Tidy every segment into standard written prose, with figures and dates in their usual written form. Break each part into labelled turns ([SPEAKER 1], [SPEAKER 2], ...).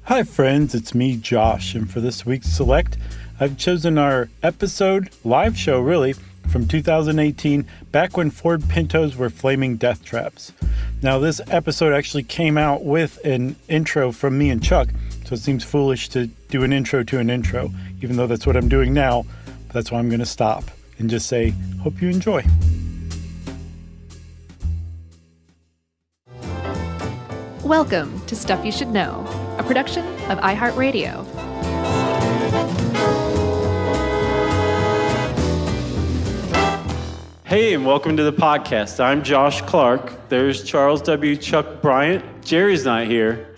[SPEAKER 1] Hi friends, it's me, Josh, and for this week's Select, I've chosen our episode, live show really, from 2018, back when Ford Pintos were flaming Deathtraps. Now this episode actually came out with an intro from me and Chuck, so it seems foolish to do an intro to an intro, even though that's what I'm doing now. But that's why I'm going to stop and just say, hope you enjoy.
[SPEAKER 2] Welcome to Stuff You Should Know, a production of iHeartRadio.
[SPEAKER 3] Hey, and welcome to the podcast. I'm Josh Clark. There's Charles W. Chuck Bryant. Jerry's not here.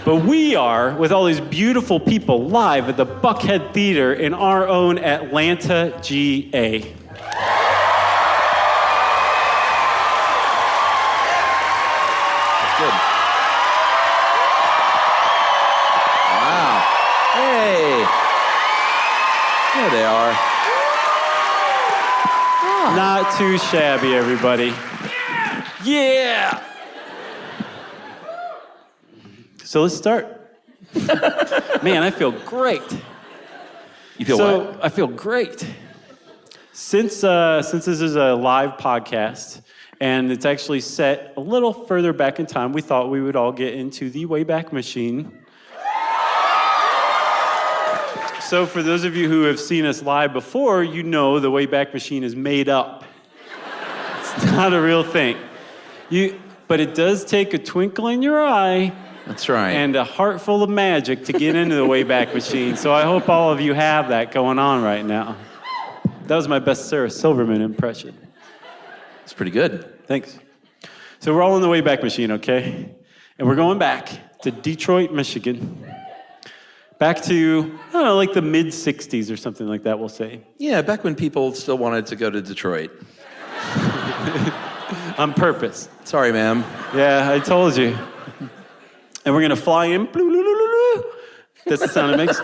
[SPEAKER 3] But we are, with all these beautiful people, live at the Buckhead Theater in our own Atlanta, GA.
[SPEAKER 4] There they are. Oh.
[SPEAKER 3] Not too shabby, everybody. Yeah! So let's start. Man, I feel great.
[SPEAKER 4] You feel what?
[SPEAKER 3] I feel great. Since this is a live podcast, and it's actually set a little further back in time, we thought we would all get into the Wayback Machine. So for those of you who have seen us live before, you know the Wayback Machine is made up. It's not a real thing. But it does take a twinkle in your eye.
[SPEAKER 4] That's right.
[SPEAKER 3] And a heart full of magic to get into the Wayback Machine. So I hope all of you have that going on right now. That was my best Sarah Silverman impression.
[SPEAKER 4] It's pretty good.
[SPEAKER 3] Thanks. So we're all in the Wayback Machine, okay? And we're going back to Detroit, Michigan. Back to, I don't know, like the mid-'60s or something like that, we'll say.
[SPEAKER 4] Yeah, back when people still wanted to go to Detroit.
[SPEAKER 3] On purpose.
[SPEAKER 4] Sorry, ma'am.
[SPEAKER 3] Yeah, I told you. And we're going to fly in. That's the sound it makes.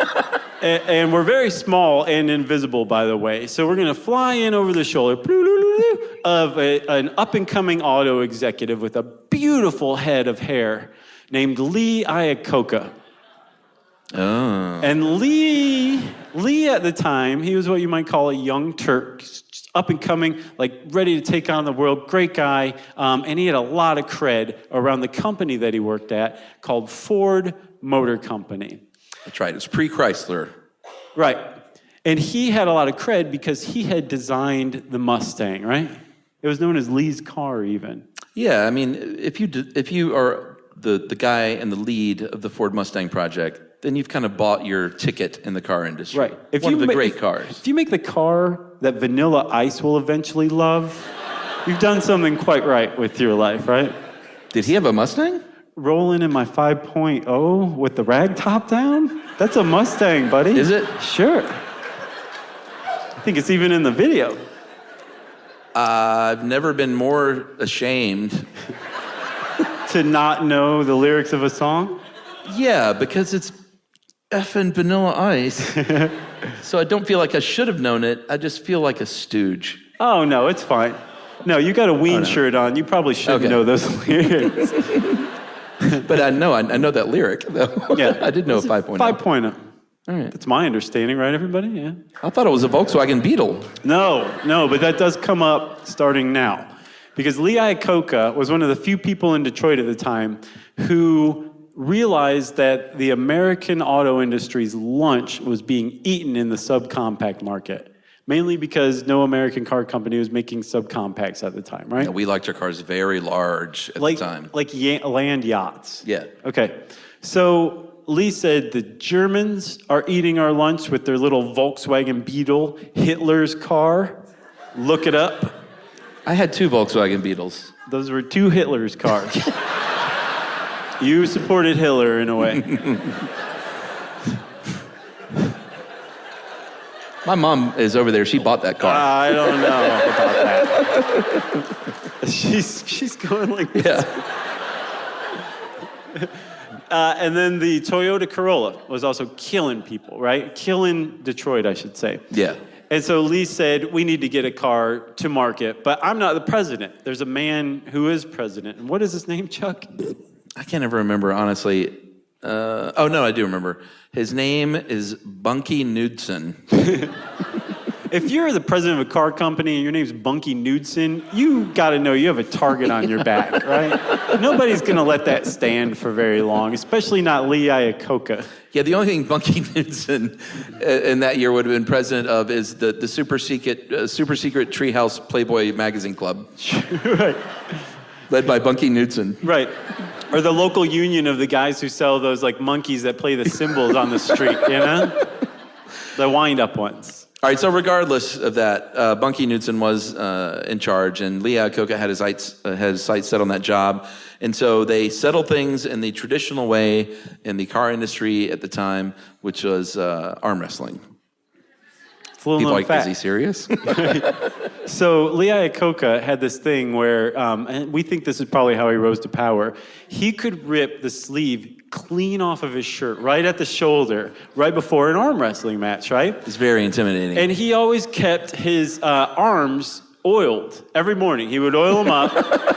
[SPEAKER 3] And we're very small and invisible, by the way. So we're going to fly in over the shoulder of an up-and-coming auto executive with a beautiful head of hair named Lee Iacocca.
[SPEAKER 4] Oh.
[SPEAKER 3] And Lee at the time, he was what you might call a young Turk, just up and coming, like ready to take on the world, great guy, and he had a lot of cred around the company that he worked at called Ford Motor Company.
[SPEAKER 4] That's right, it was pre-Chrysler.
[SPEAKER 3] Right, and he had a lot of cred because he had designed the Mustang, right? It was known as Lee's car even.
[SPEAKER 4] Yeah, I mean, if you are the guy and the lead of the Ford Mustang project, then you've kind of bought your ticket in the car industry.
[SPEAKER 3] Right.
[SPEAKER 4] One of the great cars.
[SPEAKER 3] If you make the car that Vanilla Ice will eventually love, you've done something quite right with your life, right?
[SPEAKER 4] Did he have a Mustang?
[SPEAKER 3] Rolling in my 5.0 with the rag top down? That's a Mustang, buddy.
[SPEAKER 4] Is it?
[SPEAKER 3] Sure. I think it's even in the video.
[SPEAKER 4] I've never been more ashamed.
[SPEAKER 3] To not know the lyrics of a song?
[SPEAKER 4] Yeah, because it's effing Vanilla Ice. So I don't feel like I should have known it. I just feel like a stooge.
[SPEAKER 3] Oh, no, it's fine. No, you got a Ween shirt on. You probably should know those lyrics.
[SPEAKER 4] But I know that lyric, though.
[SPEAKER 3] Yeah.
[SPEAKER 4] I did know 5.0.
[SPEAKER 3] 5.0.
[SPEAKER 4] All right.
[SPEAKER 3] That's my understanding, right, everybody? Yeah.
[SPEAKER 4] I thought it was a Volkswagen Beetle.
[SPEAKER 3] No, but that does come up starting now. Because Lee Iacocca was one of the few people in Detroit at the time who realized that the American auto industry's lunch was being eaten in the subcompact market, mainly because no American car company was making subcompacts at the time, right?
[SPEAKER 4] Yeah, we liked our cars very large at the time.
[SPEAKER 3] Like land yachts.
[SPEAKER 4] Yeah.
[SPEAKER 3] Okay. So Lee said the Germans are eating our lunch with their little Volkswagen Beetle, Hitler's car. Look it up.
[SPEAKER 4] I had 2 Volkswagen Beetles.
[SPEAKER 3] Those were 2 Hitler's cars. You supported Hitler in a way.
[SPEAKER 4] My mom is over there. She bought that car.
[SPEAKER 3] I don't know about that. She's going like this.
[SPEAKER 4] Yeah.
[SPEAKER 3] And then the Toyota Corolla was also killing people, right? Killing Detroit, I should say.
[SPEAKER 4] Yeah.
[SPEAKER 3] And so Lee said, we need to get a car to market, but I'm not the president. There's a man who is president. And what is his name, Chuck?
[SPEAKER 4] I can't ever remember, honestly. I do remember. His name is Bunky Knudsen.
[SPEAKER 3] If you're the president of a car company and your name's Bunky Knudsen, you got to know you have a target on your back, right? Nobody's going to let that stand for very long, especially not Lee Iacocca.
[SPEAKER 4] Yeah, the only thing Bunky Knudsen in that year would have been president of is the super secret Treehouse Playboy magazine club.
[SPEAKER 3] Right.
[SPEAKER 4] Led by Bunky Knudsen.
[SPEAKER 3] Right. Or the local union of the guys who sell those like monkeys that play the cymbals on the street, you know? The wind-up ones.
[SPEAKER 4] All right, so regardless of that, Bunky Knudsen was in charge, and Lee Iacocca had his sights set on that job. And so they settled things in the traditional way in the car industry at the time, which was arm wrestling.
[SPEAKER 3] It's a little
[SPEAKER 4] People
[SPEAKER 3] known
[SPEAKER 4] like,
[SPEAKER 3] fact.
[SPEAKER 4] is he serious?
[SPEAKER 3] So Lee Iacocca had this thing where, and we think this is probably how he rose to power, he could rip the sleeve clean off of his shirt right at the shoulder right before an arm wrestling match, right?
[SPEAKER 4] It's very intimidating.
[SPEAKER 3] And he always kept his arms oiled every morning. He would oil them up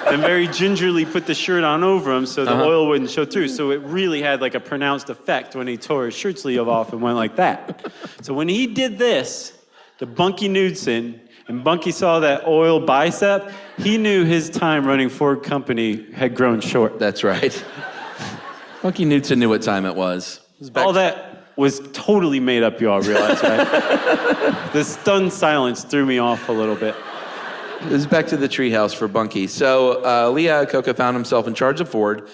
[SPEAKER 3] and very gingerly put the shirt on over him so the oil wouldn't show through. So it really had like a pronounced effect when he tore his shirt sleeve off and went like that. So when he did this to Bunky Knudsen, and Bunky saw that oil bicep, he knew his time running Ford Company had grown short.
[SPEAKER 4] That's right. Bunky Knudsen knew what time it was.
[SPEAKER 3] All that was totally made up, you all realize, right? The stunned silence threw me off a little bit.
[SPEAKER 4] It was back to the treehouse for Bunky. So Lee Iacocca found himself in charge of Ford,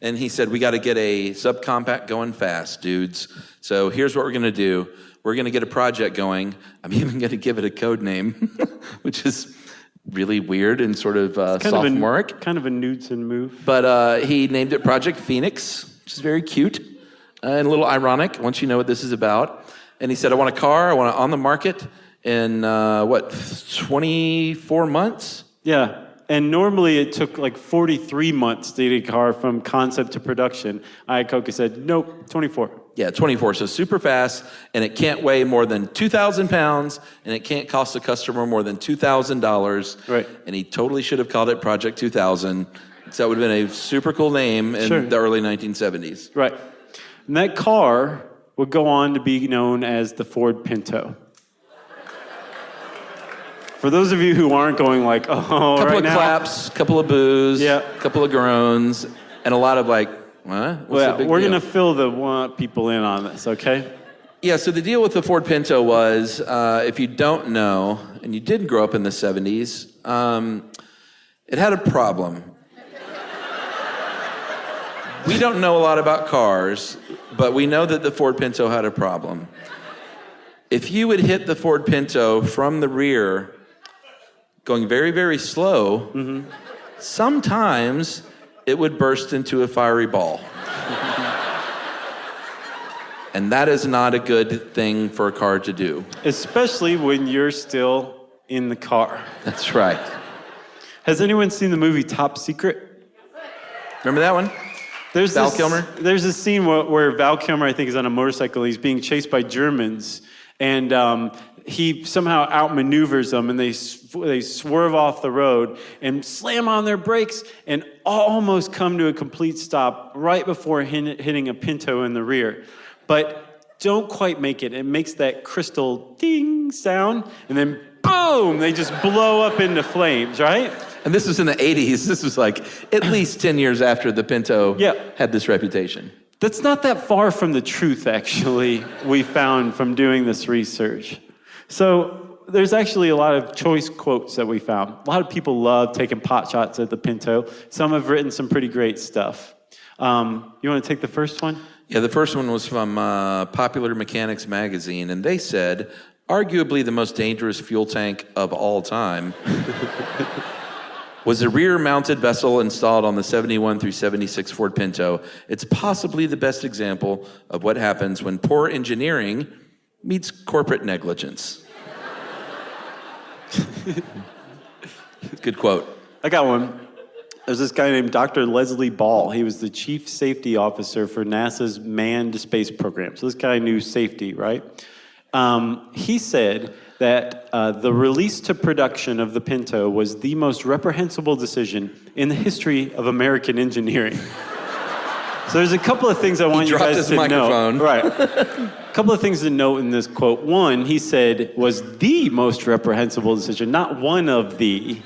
[SPEAKER 4] and he said, we got to get a subcompact going fast, dudes. So here's what we're going to do. We're going to get a project going. I'm even going to give it a code name, which is really weird and sort of sophomoric.
[SPEAKER 3] Kind of a Knudsen move.
[SPEAKER 4] But he named it Project Phoenix, which is very cute and a little ironic once you know what this is about. And he said, I want a car. I want it on the market in, 24 months?
[SPEAKER 3] Yeah. And normally it took like 43 months to get a car from concept to production. Iacocca said, nope, 24.
[SPEAKER 4] Yeah, 24, so super fast, and it can't weigh more than 2,000 pounds, and it can't cost the customer more than $2,000.
[SPEAKER 3] Right.
[SPEAKER 4] And he totally should have called it Project 2000, because that would have been a super cool name in the early 1970s.
[SPEAKER 3] Right. And that car would go on to be known as the Ford Pinto. For those of you who aren't going like, oh,
[SPEAKER 4] couple
[SPEAKER 3] right
[SPEAKER 4] of
[SPEAKER 3] now.
[SPEAKER 4] claps, couple of boos,
[SPEAKER 3] Yeah.
[SPEAKER 4] couple of groans, and a lot of like, what?
[SPEAKER 3] Well, we're going to fill the people in on this, okay?
[SPEAKER 4] Yeah, so the deal with the Ford Pinto was, if you don't know, and you didn't grow up in the 70s, it had a problem. We don't know a lot about cars, but we know that the Ford Pinto had a problem. If you would hit the Ford Pinto from the rear, going very, very slow, sometimes it would burst into a fiery ball. And that is not a good thing for a car to do.
[SPEAKER 3] Especially when you're still in the car.
[SPEAKER 4] That's right.
[SPEAKER 3] Has anyone seen the movie Top Secret?
[SPEAKER 4] Remember that one?
[SPEAKER 3] There's
[SPEAKER 4] Val Kilmer?
[SPEAKER 3] There's a scene where Val Kilmer, I think, is on a motorcycle. He's being chased by Germans, and he somehow outmaneuvers them, and they swerve off the road and slam on their brakes and almost come to a complete stop right before hitting a Pinto in the rear. But don't quite make it. It makes that crystal ding sound, and then boom, they just blow up into flames, right?
[SPEAKER 4] And this was in the 80s. This was like at least 10 years after the Pinto had this reputation.
[SPEAKER 3] That's not that far from the truth, actually, we found from doing this research. So there's actually a lot of choice quotes that we found. A lot of people love taking pot shots at the Pinto. Some have written some pretty great stuff. You want to take the first one?
[SPEAKER 4] Yeah, the first one was from Popular Mechanics magazine, and they said, arguably the most dangerous fuel tank of all time was a rear-mounted vessel installed on the 71 through 76 Ford Pinto. It's possibly the best example of what happens when poor engineering meets corporate negligence. Good quote.
[SPEAKER 3] I got one. There's this guy named Dr. Leslie Ball. He was the chief safety officer for NASA's manned space program. So this guy knew safety, right? He said that the release to production of the Pinto was the most reprehensible decision in the history of American engineering. So there's a couple of things I want you guys to
[SPEAKER 4] microphone.
[SPEAKER 3] know. Right. A couple of things to note in this quote. One, he said, was the most reprehensible decision, not one of the.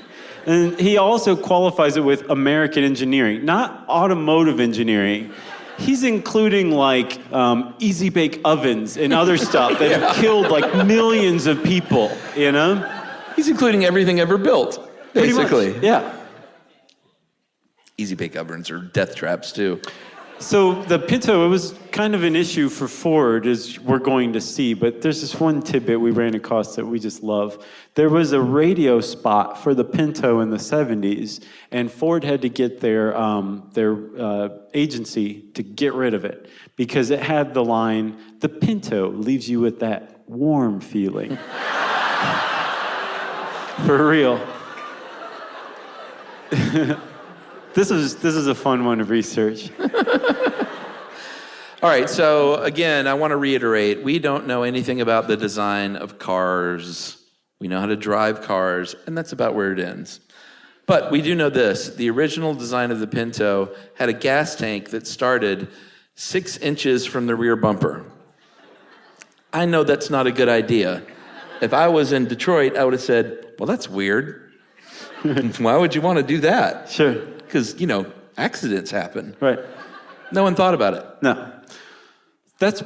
[SPEAKER 3] And he also qualifies it with American engineering, not automotive engineering. He's including like easy bake ovens and other stuff that have killed like millions of people, you know?
[SPEAKER 4] He's including everything ever built, basically.
[SPEAKER 3] Yeah.
[SPEAKER 4] Easy bake ovens or death traps too.
[SPEAKER 3] So the Pinto, it was kind of an issue for Ford, as we're going to see, but there's this one tidbit we ran across that we just love. There was a radio spot for the Pinto in the 70s, and Ford had to get their agency to get rid of it because it had the line, "The Pinto leaves you with that warm feeling." For real. This is a fun one to research.
[SPEAKER 4] All right, so again, I want to reiterate, we don't know anything about the design of cars. We know how to drive cars, and that's about where it ends. But we do know this. The original design of the Pinto had a gas tank that started 6 inches from the rear bumper. I know that's not a good idea. If I was in Detroit, I would have said, well, that's weird. Why would you want to do that?
[SPEAKER 3] Sure.
[SPEAKER 4] Because, accidents happen.
[SPEAKER 3] Right.
[SPEAKER 4] No one thought about it.
[SPEAKER 3] No. That's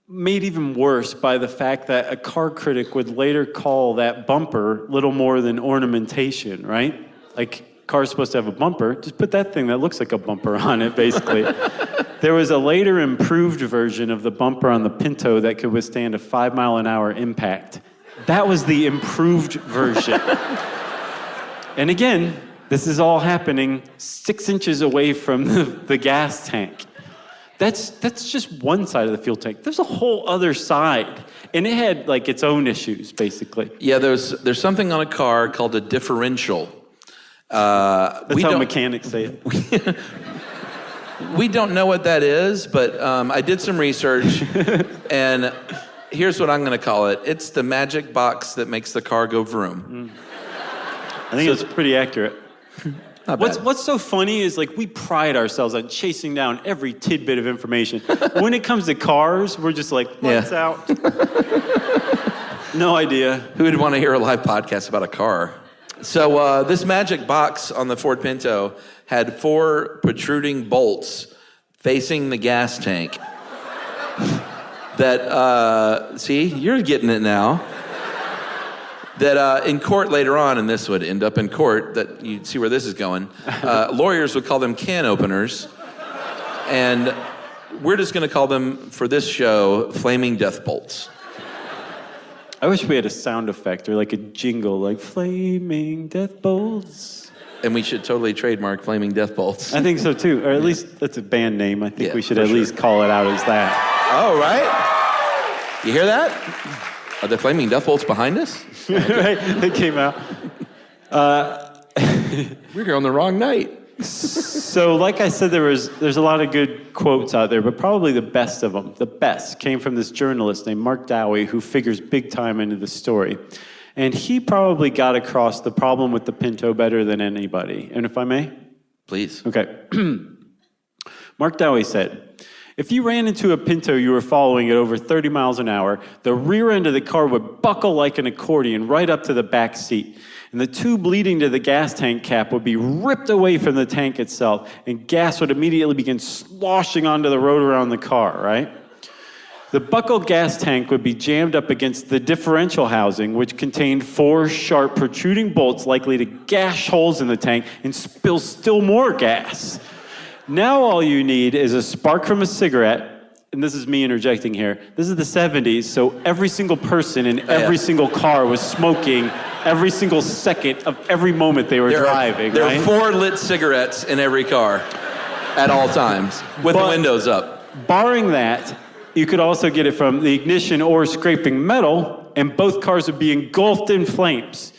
[SPEAKER 3] made even worse by the fact that a car critic would later call that bumper little more than ornamentation, right? Like, car's supposed to have a bumper. Just put that thing that looks like a bumper on it, basically. There was a later improved version of the bumper on the Pinto that could withstand a 5-mile-an-hour impact. That was the improved version. And again, this is all happening 6 inches away from the gas tank. That's just one side of the fuel tank. There's a whole other side. And it had like its own issues, basically.
[SPEAKER 4] Yeah, there's something on a car called a differential.
[SPEAKER 3] That's how mechanics say it.
[SPEAKER 4] We don't know what that is, but I did some research, and here's what I'm going to call it. It's the magic box that makes the car go vroom.
[SPEAKER 3] I think it's pretty accurate.
[SPEAKER 4] What's
[SPEAKER 3] What's so funny is like we pride ourselves on chasing down every tidbit of information. When it comes to cars, we're just like, lights out. No idea.
[SPEAKER 4] Who would want to hear a live podcast about a car? So this magic box on the Ford Pinto had 4 protruding bolts facing the gas tank. That, see, you're getting it now. That in court later on, and this would end up in court, that you see where this is going, lawyers would call them can openers. And we're just going to call them, for this show, flaming death bolts.
[SPEAKER 3] I wish we had a sound effect or like a jingle, like flaming death bolts.
[SPEAKER 4] And we should totally trademark flaming death bolts.
[SPEAKER 3] I think so too, or at least that's a band name. I think we should at least call it out as that.
[SPEAKER 4] Oh, right? You hear that? Are the flaming death bolts behind us?
[SPEAKER 3] Right, they came out.
[SPEAKER 4] We're here on the wrong night.
[SPEAKER 3] So, like I said, there's a lot of good quotes out there, but probably the best of them, the best, came from this journalist named Mark Dowie, who figures big time into the story. And he probably got across the problem with the Pinto better than anybody. And if I may?
[SPEAKER 4] Please.
[SPEAKER 3] Okay. Mark Dowie said, if you ran into a Pinto you were following at over 30 miles an hour, the rear end of the car would buckle like an accordion right up to the back seat. And the tube leading to the gas tank cap would be ripped away from the tank itself, and gas would immediately begin sloshing onto the road around the car, right? The buckled gas tank would be jammed up against the differential housing, which contained 4 sharp protruding bolts likely to gash holes in the tank and spill still more gas. Now all you need is a spark from a cigarette, and this is me interjecting here. This is the 70s, so every single person in every single car was smoking every single second of every moment they were driving.
[SPEAKER 4] There are 4 lit cigarettes in every car at all times, with the windows up.
[SPEAKER 3] Barring that, you could also get it from the ignition or scraping metal, and both cars would be engulfed in flames.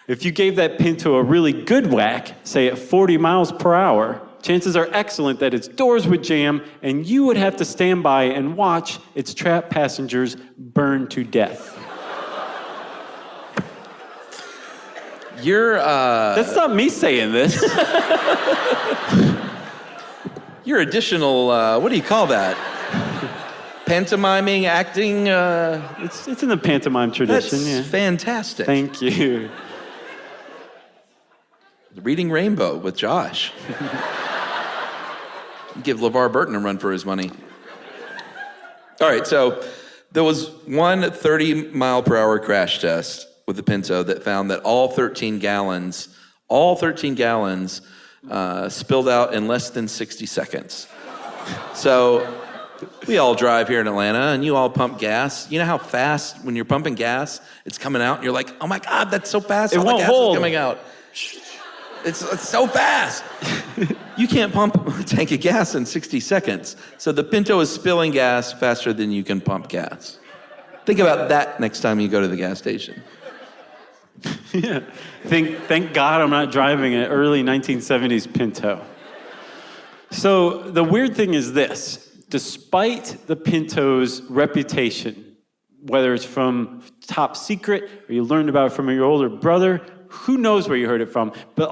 [SPEAKER 3] If you gave that Pinto a really good whack, say at 40 miles per hour, chances are excellent that its doors would jam, and you would have to stand by and watch its trapped passengers burn to death.
[SPEAKER 4] You're,
[SPEAKER 3] That's not me saying this.
[SPEAKER 4] your additional, what do you call that? Pantomiming, acting?
[SPEAKER 3] It's in the pantomime tradition,
[SPEAKER 4] That's fantastic.
[SPEAKER 3] Thank you.
[SPEAKER 4] Reading Rainbow with Josh. Give LeVar Burton a run for his money. All right, so there was one 30-mile-per-hour crash test with the Pinto that found that all 13 gallons spilled out in less than 60 seconds. So we all drive here in Atlanta, and you all pump gas. You know how fast, when you're pumping gas, it's coming out, and you're like, oh my God, that's so fast. All the gas is coming out. It's so fast. You can't pump a tank of gas in 60 seconds. So the Pinto is spilling gas faster than you can pump gas. Think about that next time you go to the gas station.
[SPEAKER 3] Yeah. Thank God I'm not driving an early 1970s Pinto. So the weird thing is this. Despite the Pinto's reputation, whether it's from top secret or you learned about it from your older brother, who knows where you heard it from, but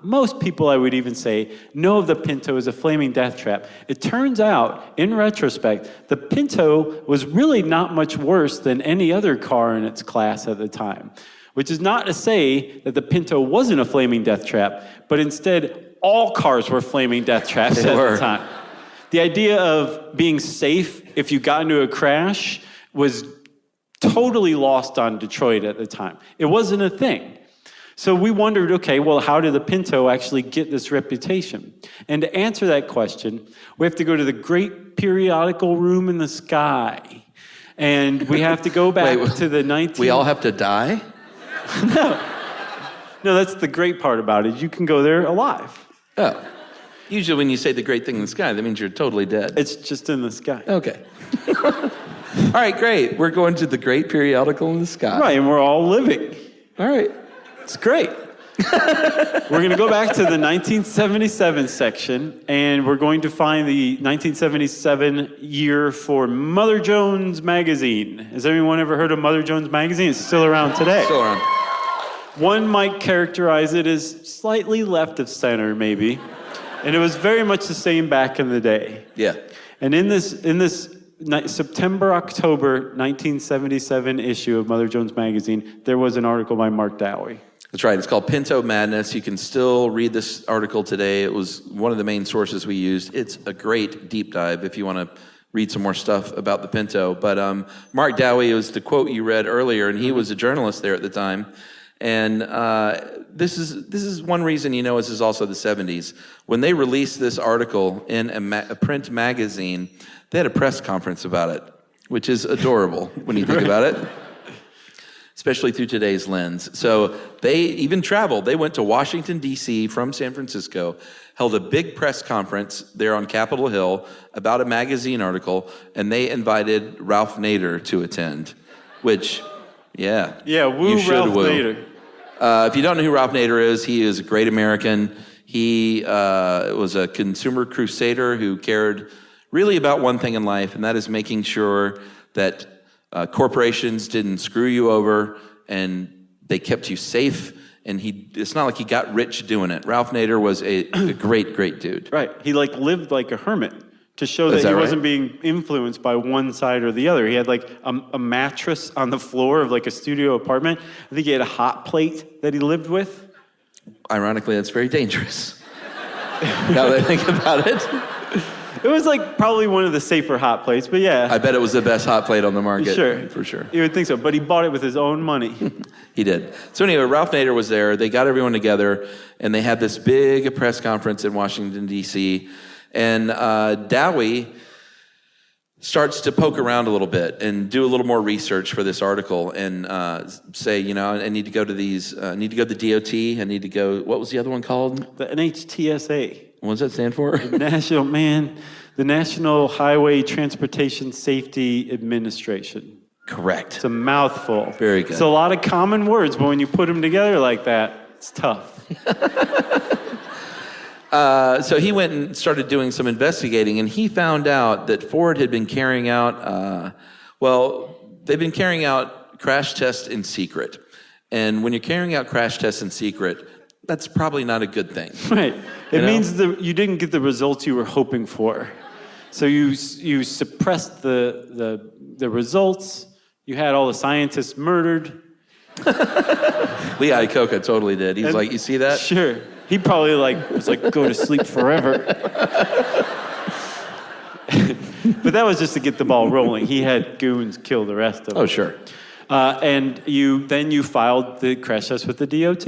[SPEAKER 3] most people I would even say, know of the Pinto as a flaming death trap. It turns out, in retrospect, the Pinto was really not much worse than any other car in its class at the time, which is not to say that the Pinto wasn't a flaming death trap, but instead, all cars were flaming death traps at the time. The idea of being safe if you got into a crash was totally lost on Detroit at the time. It wasn't a thing. So we wondered, okay, well, how did the Pinto actually get this reputation? And to answer that question, we have to go to the great periodical room in the sky. And we have to go back to the 19...
[SPEAKER 4] We all have to die?
[SPEAKER 3] No, that's the great part about it. You can go there alive.
[SPEAKER 4] Oh. Usually when you say the great thing in the sky, that means you're totally dead.
[SPEAKER 3] It's just in the sky.
[SPEAKER 4] Okay. All right, great. We're going to the great periodical in the sky.
[SPEAKER 3] Right, and we're all living.
[SPEAKER 4] All right.
[SPEAKER 3] It's great. We're going to go back to the 1977 section, and we're going to find the 1977 year for Mother Jones Magazine. Has anyone ever heard of Mother Jones Magazine? It's still around today.
[SPEAKER 4] Still around.
[SPEAKER 3] One might characterize it as slightly left of center, maybe. And it was very much the same back in the day.
[SPEAKER 4] Yeah.
[SPEAKER 3] And in this September-October 1977 issue of Mother Jones Magazine, there was an article by Mark Dowie.
[SPEAKER 4] That's right. It's called Pinto Madness. You can still read this article today. It was one of the main sources we used. It's a great deep dive if you want to read some more stuff about the Pinto. But Mark Dowie was the quote you read earlier, and he was a journalist there at the time. And this is one reason you know this is also the 70s. When they released this article in a print magazine, they had a press conference about it, which is adorable when you think about it. Especially through today's lens. So they even traveled. They went to Washington, D.C. from San Francisco, held a big press conference there on Capitol Hill about a magazine article, and they invited Ralph Nader to attend, which, yeah.
[SPEAKER 3] Yeah, woo Ralph Nader.
[SPEAKER 4] If you don't know who Ralph Nader is, he is a great American. He was a consumer crusader who cared really about one thing in life, and that is making sure that corporations didn't screw you over, and they kept you safe, and it's not like he got rich doing it. Ralph Nader was a great, great dude.
[SPEAKER 3] Right. He lived like a hermit to show that he wasn't being influenced by one side or the other. He had a mattress on the floor of a studio apartment. I think he had a hot plate that he lived with.
[SPEAKER 4] Ironically, that's very dangerous. Now that I think about it.
[SPEAKER 3] It was probably one of the safer hot plates, but yeah.
[SPEAKER 4] I bet it was the best hot plate on the market.
[SPEAKER 3] Sure.
[SPEAKER 4] For sure.
[SPEAKER 3] You would think so, but he bought it with his own money.
[SPEAKER 4] He did. So anyway, Ralph Nader was there. They got everyone together, and they had this big press conference in Washington, D.C., and Dowie starts to poke around a little bit and do a little more research for this article and say, I need to go to these, I need to go to the DOT, I need to go, what was the other one called?
[SPEAKER 3] The NHTSA.
[SPEAKER 4] What does that stand for?
[SPEAKER 3] The National Highway Transportation Safety Administration.
[SPEAKER 4] Correct.
[SPEAKER 3] It's a mouthful.
[SPEAKER 4] Very good.
[SPEAKER 3] It's a lot of common words, but when you put them together like that, it's tough.
[SPEAKER 4] So he went and started doing some investigating, and he found out that Ford had been carrying out, they've been carrying out crash tests in secret. And when you're carrying out crash tests in secret, that's probably not a good thing.
[SPEAKER 3] Right. It means you didn't get the results you were hoping for. So you suppressed the results. You had all the scientists murdered.
[SPEAKER 4] Lee Iacocca totally did. He's like, you see that?
[SPEAKER 3] Sure. He probably was like, go to sleep forever. But that was just to get the ball rolling. He had goons kill the rest of them.
[SPEAKER 4] Oh, sure.
[SPEAKER 3] And you filed the crash test with the DOT.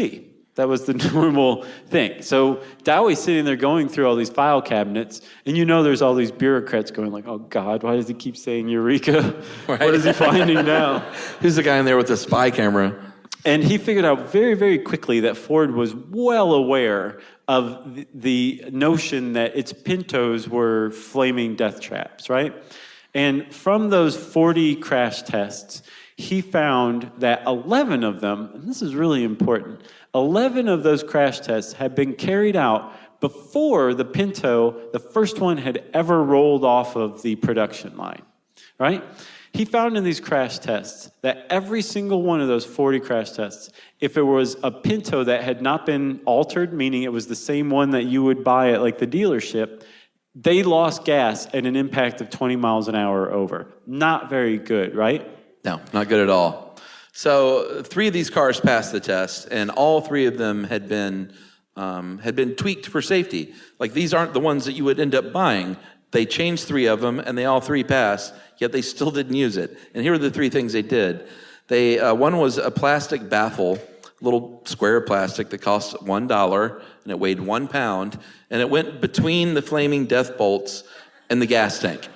[SPEAKER 3] That was the normal thing. So Dowie's sitting there going through all these file cabinets, and there's all these bureaucrats going like, oh God, why does he keep saying Eureka? Right. What is he finding now?
[SPEAKER 4] Who's the guy in there with the spy camera?
[SPEAKER 3] And he figured out very, very quickly that Ford was well aware of the notion that its Pintos were flaming death traps, right? And from those 40 crash tests, he found that 11 of them, and this is really important, 11 of those crash tests had been carried out before the Pinto, the first one, had ever rolled off of the production line, right? He found in these crash tests that every single one of those 40 crash tests, if it was a Pinto that had not been altered, meaning it was the same one that you would buy at like the dealership, they lost gas at an impact of 20 miles an hour or over. Not very good, right?
[SPEAKER 4] No, not good at all. So 3 of these cars passed the test, and all 3 of them had been tweaked for safety. Like, these aren't the ones that you would end up buying. They changed 3 of them, and they all 3 passed, yet they still didn't use it. And here are the 3 things they did. One was a plastic baffle, little square of plastic that cost $1, and it weighed 1 pound, and it went between the flaming death bolts and the gas tank.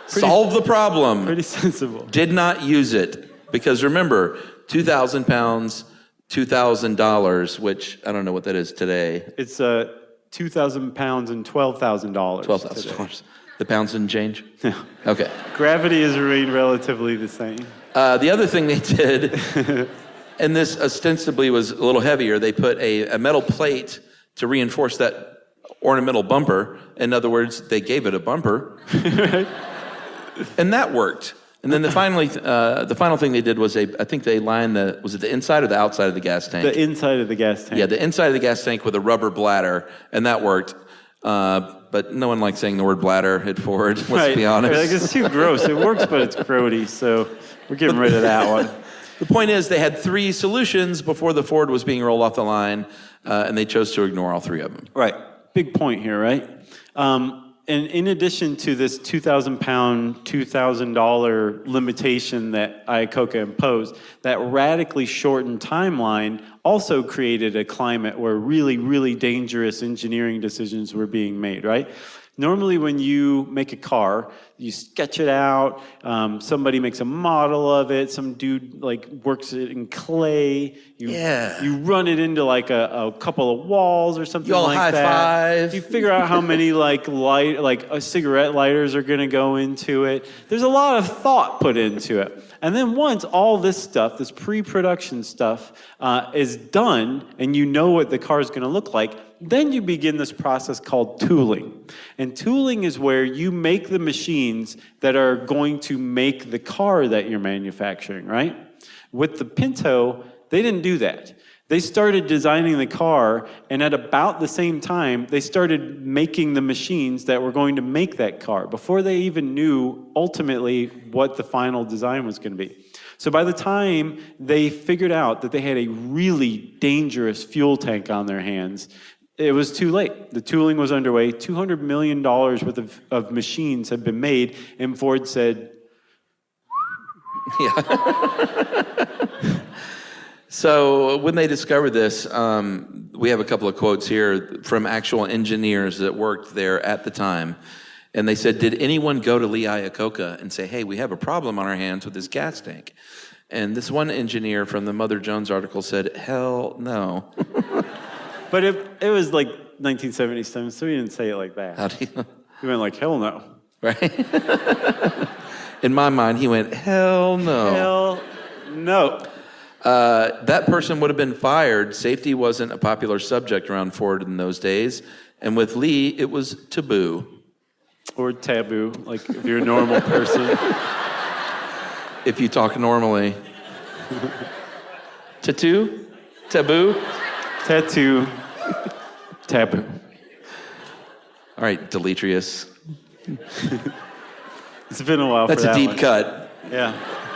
[SPEAKER 4] Solve the problem.
[SPEAKER 3] Pretty sensible.
[SPEAKER 4] Did not use it. Because remember, 2,000 pounds, $2,000, which I don't know what that is today.
[SPEAKER 3] It's 2,000 pounds and $12,000.
[SPEAKER 4] $12,000. The pounds didn't change?
[SPEAKER 3] No.
[SPEAKER 4] Okay.
[SPEAKER 3] Gravity has remained relatively the same.
[SPEAKER 4] The other thing they did, and this ostensibly was a little heavier, they put a metal plate to reinforce that ornamental bumper. In other words, they gave it a bumper. Right. And that worked. And then the final thing they did was I think they lined was it the inside or the outside of the gas tank?
[SPEAKER 3] The inside of the gas tank.
[SPEAKER 4] Yeah, the inside of the gas tank with a rubber bladder, and that worked. But no one likes saying the word bladder at Ford, let's be honest.
[SPEAKER 3] Like, it's too gross. It works, but it's grody, so we're getting rid of that one.
[SPEAKER 4] The point is they had 3 solutions before the Ford was being rolled off the line, and they chose to ignore all 3 of them.
[SPEAKER 3] Right. Big point here, right? And in addition to this 2,000-pound, $2,000 limitation that Iacocca imposed, that radically shortened timeline also created a climate where really, really dangerous engineering decisions were being made, right? Normally when you make a car, you sketch it out, somebody makes a model of it, some dude works it in clay, you run it into a couple of walls or something like that.
[SPEAKER 4] You all high five.
[SPEAKER 3] You figure out how many cigarette lighters are gonna go into it. There's a lot of thought put into it. And then once all this stuff, this pre-production stuff, is done and you know what the car is gonna look like, then you begin this process called tooling. And tooling is where you make the machines that are going to make the car that you're manufacturing, right? With the Pinto, they didn't do that. They started designing the car, and at about the same time, they started making the machines that were going to make that car before they even knew ultimately what the final design was going to be. So by the time they figured out that they had a really dangerous fuel tank on their hands, it was too late. The tooling was underway. $200 million worth of machines had been made, and Ford said,
[SPEAKER 4] yeah. So when they discovered this, we have a couple of quotes here from actual engineers that worked there at the time. And they said, did anyone go to Lee Iacocca and say, hey, we have a problem on our hands with this gas tank? And this one engineer from the Mother Jones article said, hell no.
[SPEAKER 3] But it was 1977, so he didn't say it like that.
[SPEAKER 4] How do you?
[SPEAKER 3] He went hell no.
[SPEAKER 4] Right? In my mind, he went, hell no.
[SPEAKER 3] Hell no.
[SPEAKER 4] That person would have been fired. Safety wasn't a popular subject around Ford in those days. And with Lee, it was taboo.
[SPEAKER 3] Or taboo, if you're a normal person.
[SPEAKER 4] If you talk normally. Tattoo? Taboo?
[SPEAKER 3] Tattoo. Taboo.
[SPEAKER 4] All right, Demetrius.
[SPEAKER 3] It's been a while
[SPEAKER 4] That's
[SPEAKER 3] for
[SPEAKER 4] a
[SPEAKER 3] that
[SPEAKER 4] deep
[SPEAKER 3] one.
[SPEAKER 4] cut.
[SPEAKER 3] Yeah.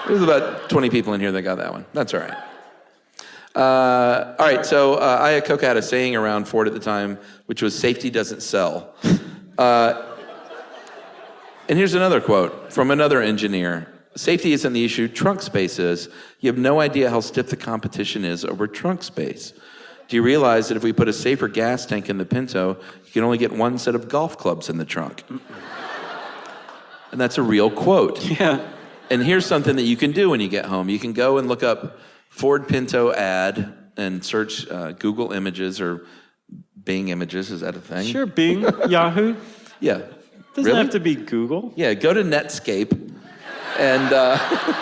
[SPEAKER 4] There's about 20 people in here that got that one. That's all right. All right, so Iacocca had a saying around Ford at the time, which was, safety doesn't sell. And here's another quote from another engineer. Safety isn't the issue, trunk space is. You have no idea how stiff the competition is over trunk space. Do you realize that if we put a safer gas tank in the Pinto, you can only get one set of golf clubs in the trunk? And that's a real quote.
[SPEAKER 3] Yeah.
[SPEAKER 4] And here's something that you can do when you get home. You can go and look up Ford Pinto ad and search Google Images or Bing Images. Is that a thing?
[SPEAKER 3] Sure, Bing, Yahoo.
[SPEAKER 4] Yeah.
[SPEAKER 3] Doesn't have to be Google.
[SPEAKER 4] Yeah, go to Netscape and...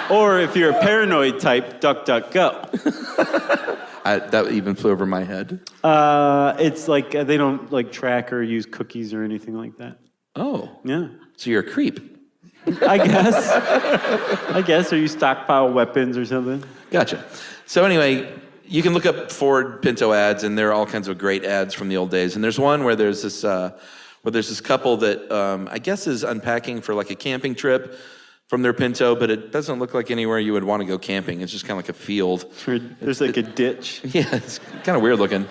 [SPEAKER 3] Or if you're a paranoid type, DuckDuckGo.
[SPEAKER 4] that even flew over my head.
[SPEAKER 3] It's like they don't like track or use cookies or anything like that.
[SPEAKER 4] Oh.
[SPEAKER 3] Yeah.
[SPEAKER 4] So you're a creep.
[SPEAKER 3] I guess. Or you stockpile weapons or something.
[SPEAKER 4] Gotcha. So anyway, you can look up Ford Pinto ads, and there are all kinds of great ads from the old days. And there's one where there's this couple that I guess is unpacking for like a camping trip from their Pinto, but it doesn't look like anywhere you would want to go camping. It's just kind of like a field.
[SPEAKER 3] There's like a ditch.
[SPEAKER 4] Yeah, it's kind of weird looking.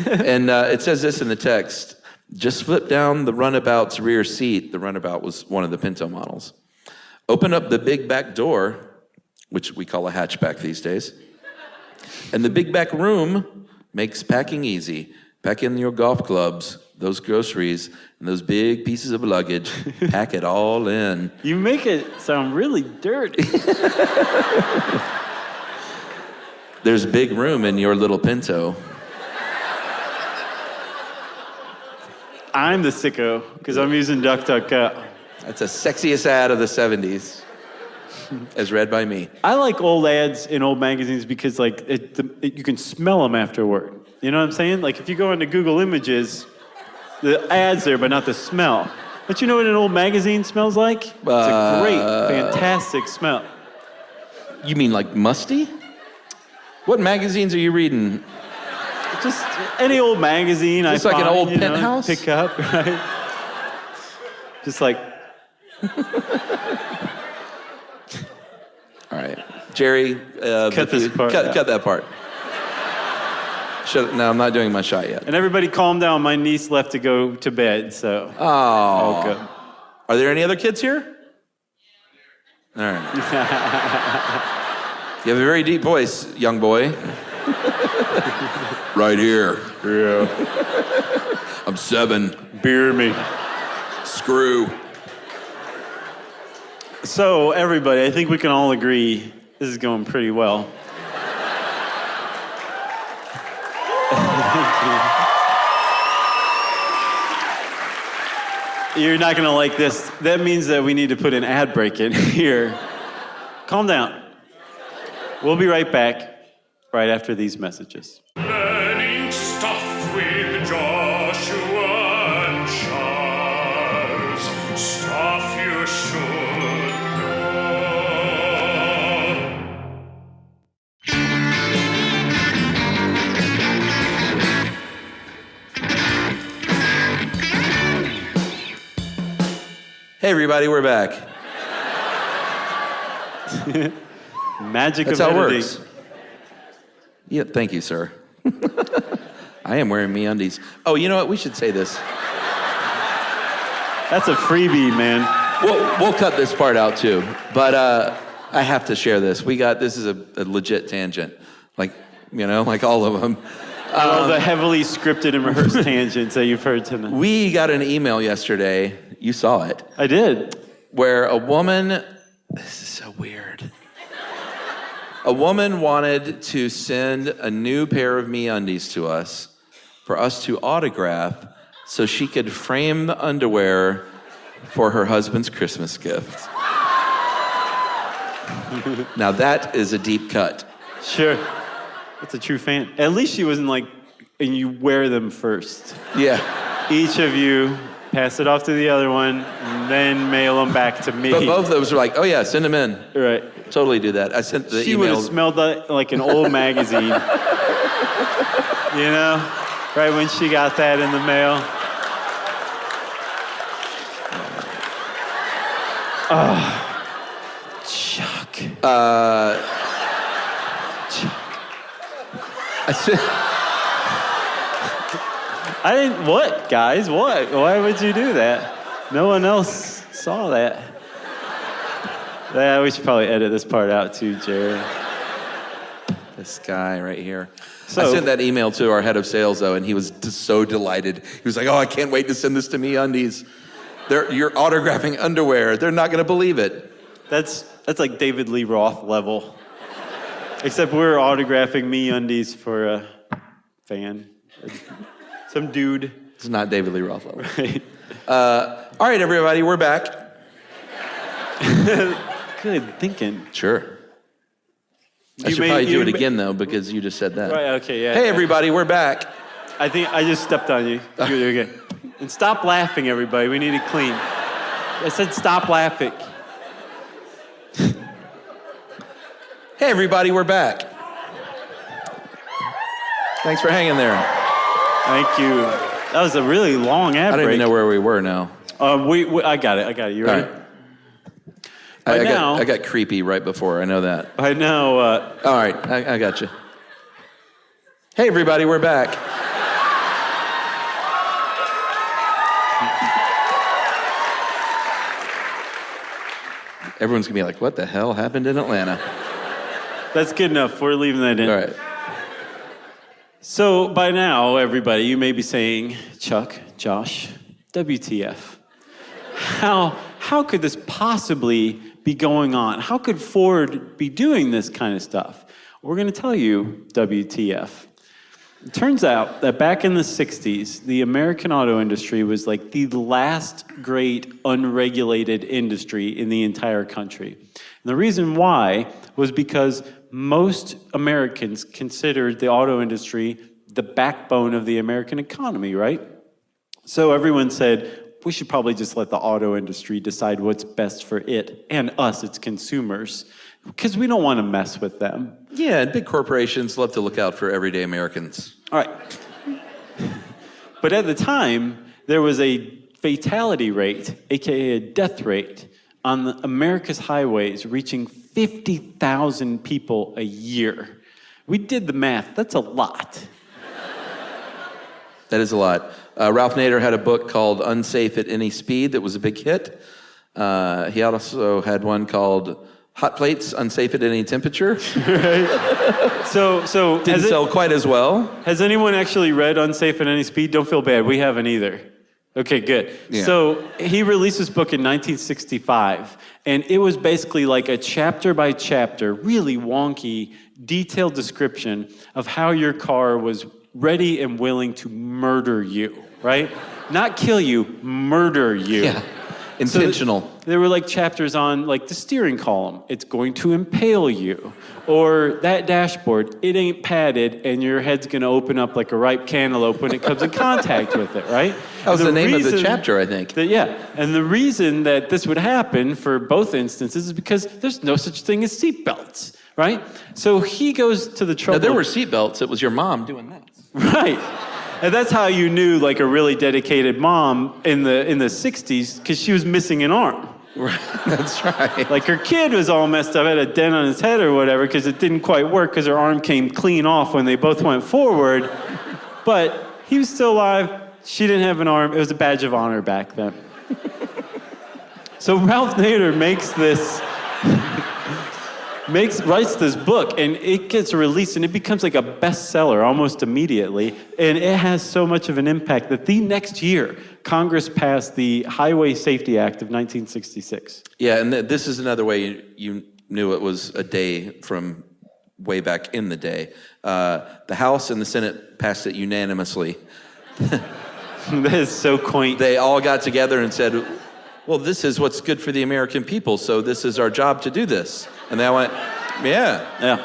[SPEAKER 4] And it says this in the text: just flip down the runabout's rear seat. The runabout was one of the Pinto models. Open up the big back door, which we call a hatchback these days. And the big back room makes packing easy. Pack in your golf clubs, those groceries, and those big pieces of luggage. Pack it all in.
[SPEAKER 3] You make it sound really dirty.
[SPEAKER 4] There's big room in your little Pinto.
[SPEAKER 3] I'm the sicko because I'm using DuckDuckGo.
[SPEAKER 4] That's the sexiest ad of the 70s, as read by me.
[SPEAKER 3] I like old ads in old magazines because like you can smell them afterward. You know what I'm saying? Like if you go into Google Images, the ad's there, but not the smell. But you know what an old magazine smells like? It's a great, fantastic smell.
[SPEAKER 4] You mean like musty? What magazines are you reading?
[SPEAKER 3] Just any old magazine
[SPEAKER 4] Just
[SPEAKER 3] I
[SPEAKER 4] like
[SPEAKER 3] find,
[SPEAKER 4] an old
[SPEAKER 3] you know,
[SPEAKER 4] Penthouse?
[SPEAKER 3] pick up, right? Just like...
[SPEAKER 4] All right. Jerry,
[SPEAKER 3] Cut this part out.
[SPEAKER 4] cut that part. No, I'm not doing my shot yet.
[SPEAKER 3] And everybody calm down. My niece left to go to bed, so...
[SPEAKER 4] Oh.
[SPEAKER 3] All good.
[SPEAKER 4] Are there any other kids here? All right. You have a very deep voice, young boy. Right here.
[SPEAKER 3] Yeah.
[SPEAKER 4] I'm 7.
[SPEAKER 3] Beer me.
[SPEAKER 4] Screw.
[SPEAKER 3] So, everybody, I think we can all agree this is going pretty well. You're not going to like this. That means that we need to put an ad break in here. Calm down. We'll be right back right after these messages.
[SPEAKER 5] Learning stuff with Joshua and Charles. Stuff you should
[SPEAKER 4] Hey, everybody, we're back.
[SPEAKER 3] Magic
[SPEAKER 4] That's
[SPEAKER 3] of
[SPEAKER 4] how it
[SPEAKER 3] editing.
[SPEAKER 4] works. Yeah, thank you, sir. I am wearing MeUndies. Oh, you know what? We should say this.
[SPEAKER 3] That's a freebie, man.
[SPEAKER 4] We'll cut this part out too. But I have to share this. This is a legit tangent. Like all of them.
[SPEAKER 3] All the heavily scripted and rehearsed tangents that you've heard tonight.
[SPEAKER 4] We got an email yesterday. You saw it.
[SPEAKER 3] I did.
[SPEAKER 4] Where a woman, this is so weird. A woman wanted to send a new pair of MeUndies to us for us to autograph so she could frame the underwear for her husband's Christmas gift. Now that is a deep cut.
[SPEAKER 3] Sure. That's a true fan. At least she wasn't like, and you wear them first.
[SPEAKER 4] Yeah.
[SPEAKER 3] Each of you pass it off to the other one, and then mail them back to me.
[SPEAKER 4] But both of those were like, oh yeah, send them in.
[SPEAKER 3] Right.
[SPEAKER 4] Totally do that. I sent the
[SPEAKER 3] She would
[SPEAKER 4] email.
[SPEAKER 3] have smelled like an old magazine. You know, right when she got that in the mail. Chuck. I didn't, what, guys? What? Why would you do that? No one else saw that. Yeah, we should probably edit this part out too, Jared.
[SPEAKER 4] This guy right here.
[SPEAKER 3] So,
[SPEAKER 4] I sent that email to our head of sales, though, and he was just so delighted. He was like, oh, I can't wait to send this to MeUndies. You're autographing underwear. They're not going to believe it.
[SPEAKER 3] That's like David Lee Roth level. Except we're autographing MeUndies for a fan. Some dude.
[SPEAKER 4] It's not David Lee Roth level.
[SPEAKER 3] Right.
[SPEAKER 4] All right, everybody, we're back.
[SPEAKER 3] Good thinking.
[SPEAKER 4] Sure. I should probably do it again, though, because you just said that.
[SPEAKER 3] Right, okay, yeah.
[SPEAKER 4] Hey, everybody, we're back.
[SPEAKER 3] I think I just stepped on you. Do it again. And stop laughing, everybody. We need it clean. I said stop laughing.
[SPEAKER 4] Hey, everybody, we're back. Thanks for hanging there.
[SPEAKER 3] Thank you. That was a really long ad
[SPEAKER 4] I don't
[SPEAKER 3] break.
[SPEAKER 4] even know where we were now.
[SPEAKER 3] I got it. You ready?
[SPEAKER 4] All right. I got creepy right before. I know that.
[SPEAKER 3] I know.
[SPEAKER 4] All right, I got you. Hey, everybody, we're back. Everyone's gonna be like, "What the hell happened in Atlanta?"
[SPEAKER 3] That's good enough. We're leaving that in.
[SPEAKER 4] All right.
[SPEAKER 3] So by now, everybody, you may be saying, Chuck, Josh, WTF? How could this possibly be going on? How could Ford be doing this kind of stuff? We're going to tell you WTF. It turns out that back in the 60s, the American auto industry was like the last great unregulated industry in the entire country. And the reason why was because most Americans considered the auto industry the backbone of the American economy, right? So everyone said, we should probably just let the auto industry decide what's best for it and us, its consumers, because we don't want to mess with them.
[SPEAKER 4] Yeah, and big corporations love to look out for everyday Americans.
[SPEAKER 3] All right. But at the time, there was a fatality rate, aka a death rate, on America's highways reaching 50,000 people a year. We did the math. That's a lot.
[SPEAKER 4] That is a lot. Ralph Nader had a book called Unsafe at Any Speed that was a big hit. He also had one called Hot Plates, Unsafe at Any Temperature.
[SPEAKER 3] Right. So
[SPEAKER 4] didn't sell quite as well.
[SPEAKER 3] Has anyone actually read Unsafe at Any Speed? Don't feel bad. We haven't either. Okay, good. Yeah. So he released this book in 1965, and it was basically like a chapter by chapter, really wonky, detailed description of how your car was ready and willing to murder you, right? Not kill you, murder you.
[SPEAKER 4] Yeah, intentional.
[SPEAKER 3] So there were like chapters on like the steering column. It's going to impale you. Or that dashboard, it ain't padded and your head's gonna open up like a ripe cantaloupe when it comes in contact with it, right?
[SPEAKER 4] That was the name of the chapter, I think.
[SPEAKER 3] And the reason that this would happen for both instances is because there's no such thing as seatbelts, right? So he goes to the trouble.
[SPEAKER 4] No, there were seatbelts. It was your mom doing that.
[SPEAKER 3] Right. And that's how you knew like a really dedicated mom in the 60s, because she was missing an arm.
[SPEAKER 4] Right. That's right.
[SPEAKER 3] Like her kid was all messed up, had a dent on his head or whatever, because it didn't quite work because her arm came clean off when they both went forward. But he was still alive. She didn't have an arm. It was a badge of honor back then. So Ralph Nader writes this book, and it gets released, and it becomes like a bestseller almost immediately. And it has so much of an impact that the next year, Congress passed the Highway Safety Act of 1966.
[SPEAKER 4] Yeah, and this is another way you knew it was a day from way back in the day. The House and the Senate passed it unanimously.
[SPEAKER 3] That is so quaint.
[SPEAKER 4] They all got together and said, well, this is what's good for the American people, so this is our job to do this. And they all went, yeah.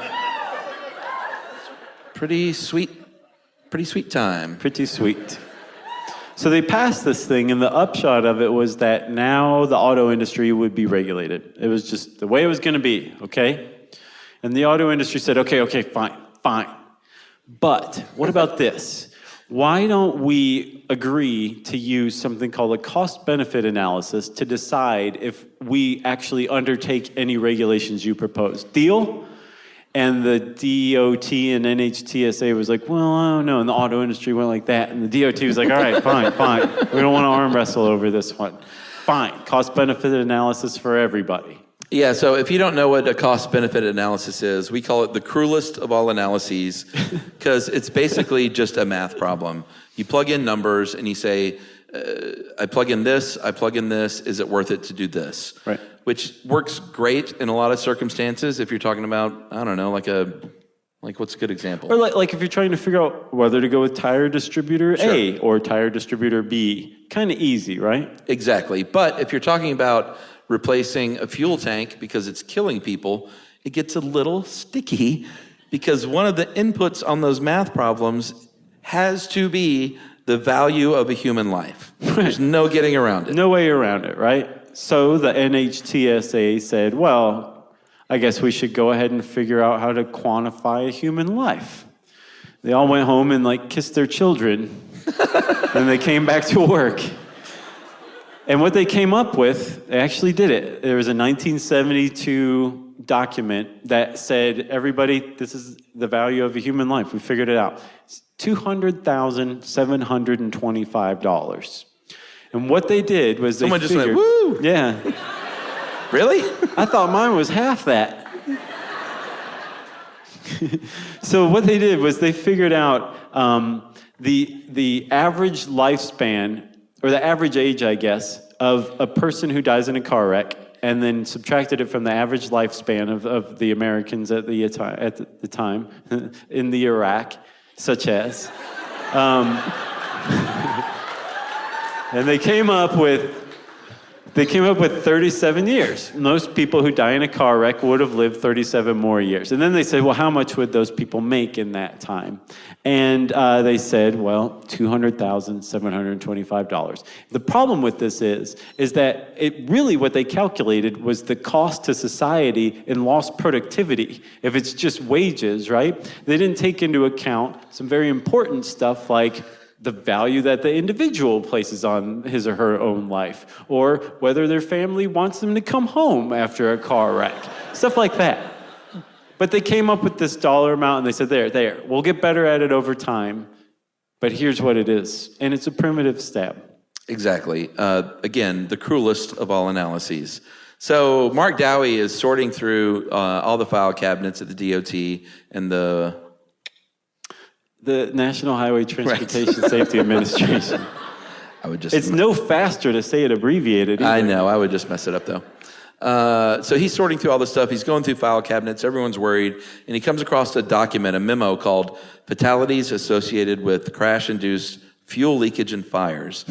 [SPEAKER 4] Pretty sweet time.
[SPEAKER 3] Pretty sweet. So they passed this thing, and the upshot of it was that now the auto industry would be regulated. It was just the way it was going to be, okay? And the auto industry said, okay, fine. But what about this? Why don't we agree to use something called a cost-benefit analysis to decide if we actually undertake any regulations you propose? Deal? And the DOT and NHTSA was like, well, I don't know. And the auto industry went like that. And the DOT was like, all right, fine. We don't want to arm wrestle over this one. Fine. Cost-benefit analysis for everybody.
[SPEAKER 4] Yeah, so if you don't know what a cost-benefit analysis is, we call it the cruelest of all analyses because it's basically just a math problem. You plug in numbers and you say, I plug in this, is it worth it to do this?
[SPEAKER 3] Right.
[SPEAKER 4] Which works great in a lot of circumstances if you're talking about, I don't know, like what's a good example?
[SPEAKER 3] Or like if you're trying to figure out whether to go with tire distributor A or tire distributor B. Kind of easy, right?
[SPEAKER 4] Exactly. But if you're talking about replacing a fuel tank because it's killing people, it gets a little sticky because one of the inputs on those math problems has to be the value of a human life. There's no getting around it.
[SPEAKER 3] No way around it, right? So the NHTSA said, well, I guess we should go ahead and figure out how to quantify a human life. They all went home and kissed their children, and they came back to work. And what they came up with, they actually did it. There was a 1972 document that said, everybody, this is the value of a human life. We figured it out. It's $200,725. And what they did was
[SPEAKER 4] Someone just went, woo!
[SPEAKER 3] Yeah.
[SPEAKER 4] Really?
[SPEAKER 3] I thought mine was half that. So what they did was they figured out the average lifespan, or the average age, I guess, of a person who dies in a car wreck, and then subtracted it from the average lifespan of the Americans at the time in the Iraq, such as. And they came up with 37 years. Most people who die in a car wreck would have lived 37 more years. And then they said, well, how much would those people make in that time? And they said, well, $200,725. The problem with this is that it really what they calculated was the cost to society in lost productivity. If it's just wages, right? They didn't take into account some very important stuff like the value that the individual places on his or her own life, or whether their family wants them to come home after a car wreck, stuff like that. But they came up with this dollar amount and they said, there, we'll get better at it over time, but here's what it is. And it's a primitive stab.
[SPEAKER 4] Exactly. Again, the cruelest of all analyses. So Mark Dowie is sorting through all the file cabinets at the DOT and the
[SPEAKER 3] National Highway Transportation Safety Administration. It's no faster to say it abbreviated either.
[SPEAKER 4] I know, I would just mess it up though. So he's sorting through all this stuff. He's going through file cabinets. Everyone's worried. And he comes across a document, a memo called Fatalities Associated with Crash-Induced Fuel Leakage and Fires.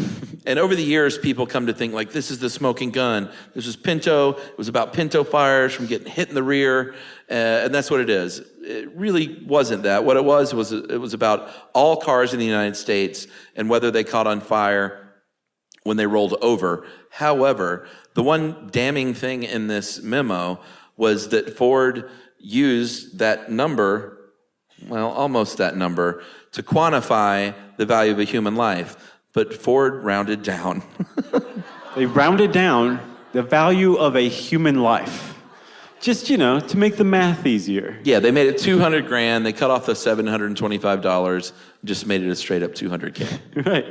[SPEAKER 4] And over the years, people come to think this is the smoking gun. This was Pinto. It was about Pinto fires from getting hit in the rear. And that's what it is. It really wasn't that. What it was about all cars in the United States and whether they caught on fire when they rolled over. However, the one damning thing in this memo was that Ford used that number, almost that number, to quantify the value of a human life. But Ford rounded down.
[SPEAKER 3] They rounded down the value of a human life. Just, to make the math easier.
[SPEAKER 4] Yeah, they made it $200,000. They cut off the $725, just made it a straight up $200K.
[SPEAKER 3] Right.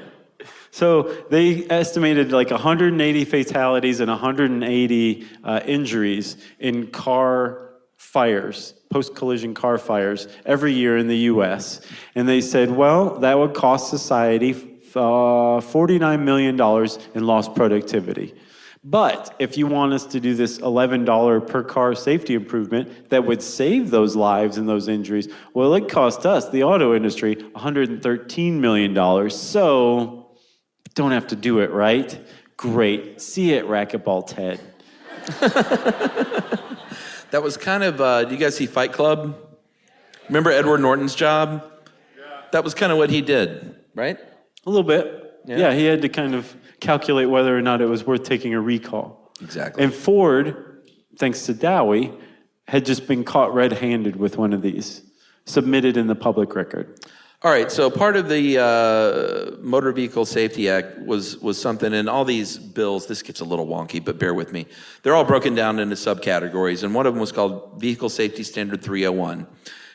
[SPEAKER 3] So they estimated 180 fatalities and 180 injuries in car fires, post-collision car fires, every year in the U.S. And they said, that would cost society $49 million in lost productivity. But if you want us to do this $11 per car safety improvement that would save those lives and those injuries, it cost us, the auto industry, $113 million. So don't have to do it, right? Great. See you at Racquetball Ted.
[SPEAKER 4] That was kind of, do you guys see Fight Club? Remember Edward Norton's job? Yeah. That was kind of what he did, right?
[SPEAKER 3] A little bit. Yeah, he had to kind of calculate whether or not it was worth taking a recall.
[SPEAKER 4] Exactly.
[SPEAKER 3] And Ford, thanks to Dowie, had just been caught red-handed with one of these. submitted in the public record.
[SPEAKER 4] All right, so part of the Motor Vehicle Safety Act was something, and all these bills, this gets a little wonky, but bear with me. They're all broken down into subcategories, and one of them was called Vehicle Safety Standard 301.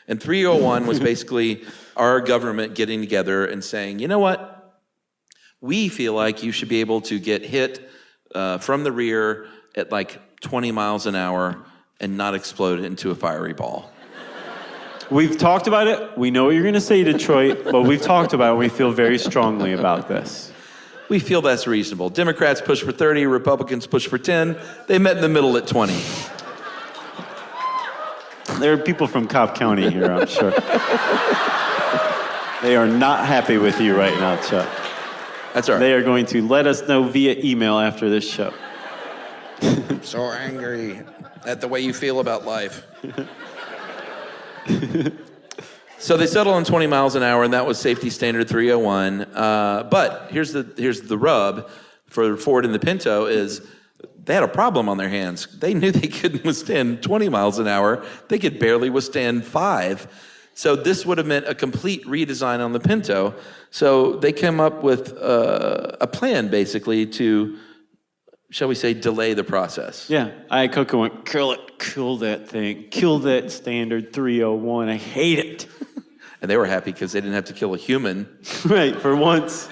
[SPEAKER 4] And 301 was basically our government getting together and saying, you know what? We feel like you should be able to get hit from the rear at like 20 miles an hour and not explode into a fiery ball.
[SPEAKER 3] We've talked about it. We know what you're going to say, Detroit, but we've talked about it, and we feel very strongly about this.
[SPEAKER 4] We feel that's reasonable. Democrats push for 30, Republicans push for 10. They met in the middle at 20.
[SPEAKER 3] There are people from Cobb County here, I'm sure. They are not happy with you right now, Chuck.
[SPEAKER 4] That's all right.
[SPEAKER 3] They are going to let us know via email after this show.
[SPEAKER 4] I'm so angry at the way you feel about life. So they settled on 20 miles an hour, and that was safety standard 301. But here's the rub for Ford and the Pinto is they had a problem on their hands. They knew they couldn't withstand 20 miles an hour. They could barely withstand 5. So this would have meant a complete redesign on the Pinto. So they came up with a plan, basically, to, shall we say, delay the process.
[SPEAKER 3] Yeah, Coco went, kill that thing, kill that standard 301. I hate it.
[SPEAKER 4] And they were happy because they didn't have to kill a human.
[SPEAKER 3] Right, for once.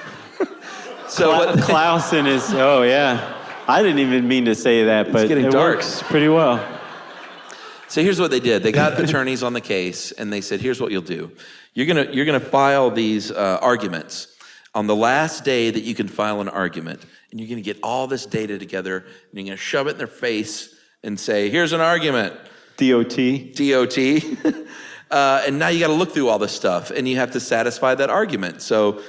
[SPEAKER 4] So
[SPEAKER 3] Clausen is, oh yeah. I didn't even mean to say that, but it works pretty well.
[SPEAKER 4] So here's what they did. They got attorneys on the case, and they said, here's what you'll do. You're gonna file these arguments on the last day that you can file an argument, and you're gonna get all this data together, and you're gonna shove it in their face and say, here's an argument.
[SPEAKER 3] DOT.
[SPEAKER 4] And now you gotta look through all this stuff, and you have to satisfy that argument. So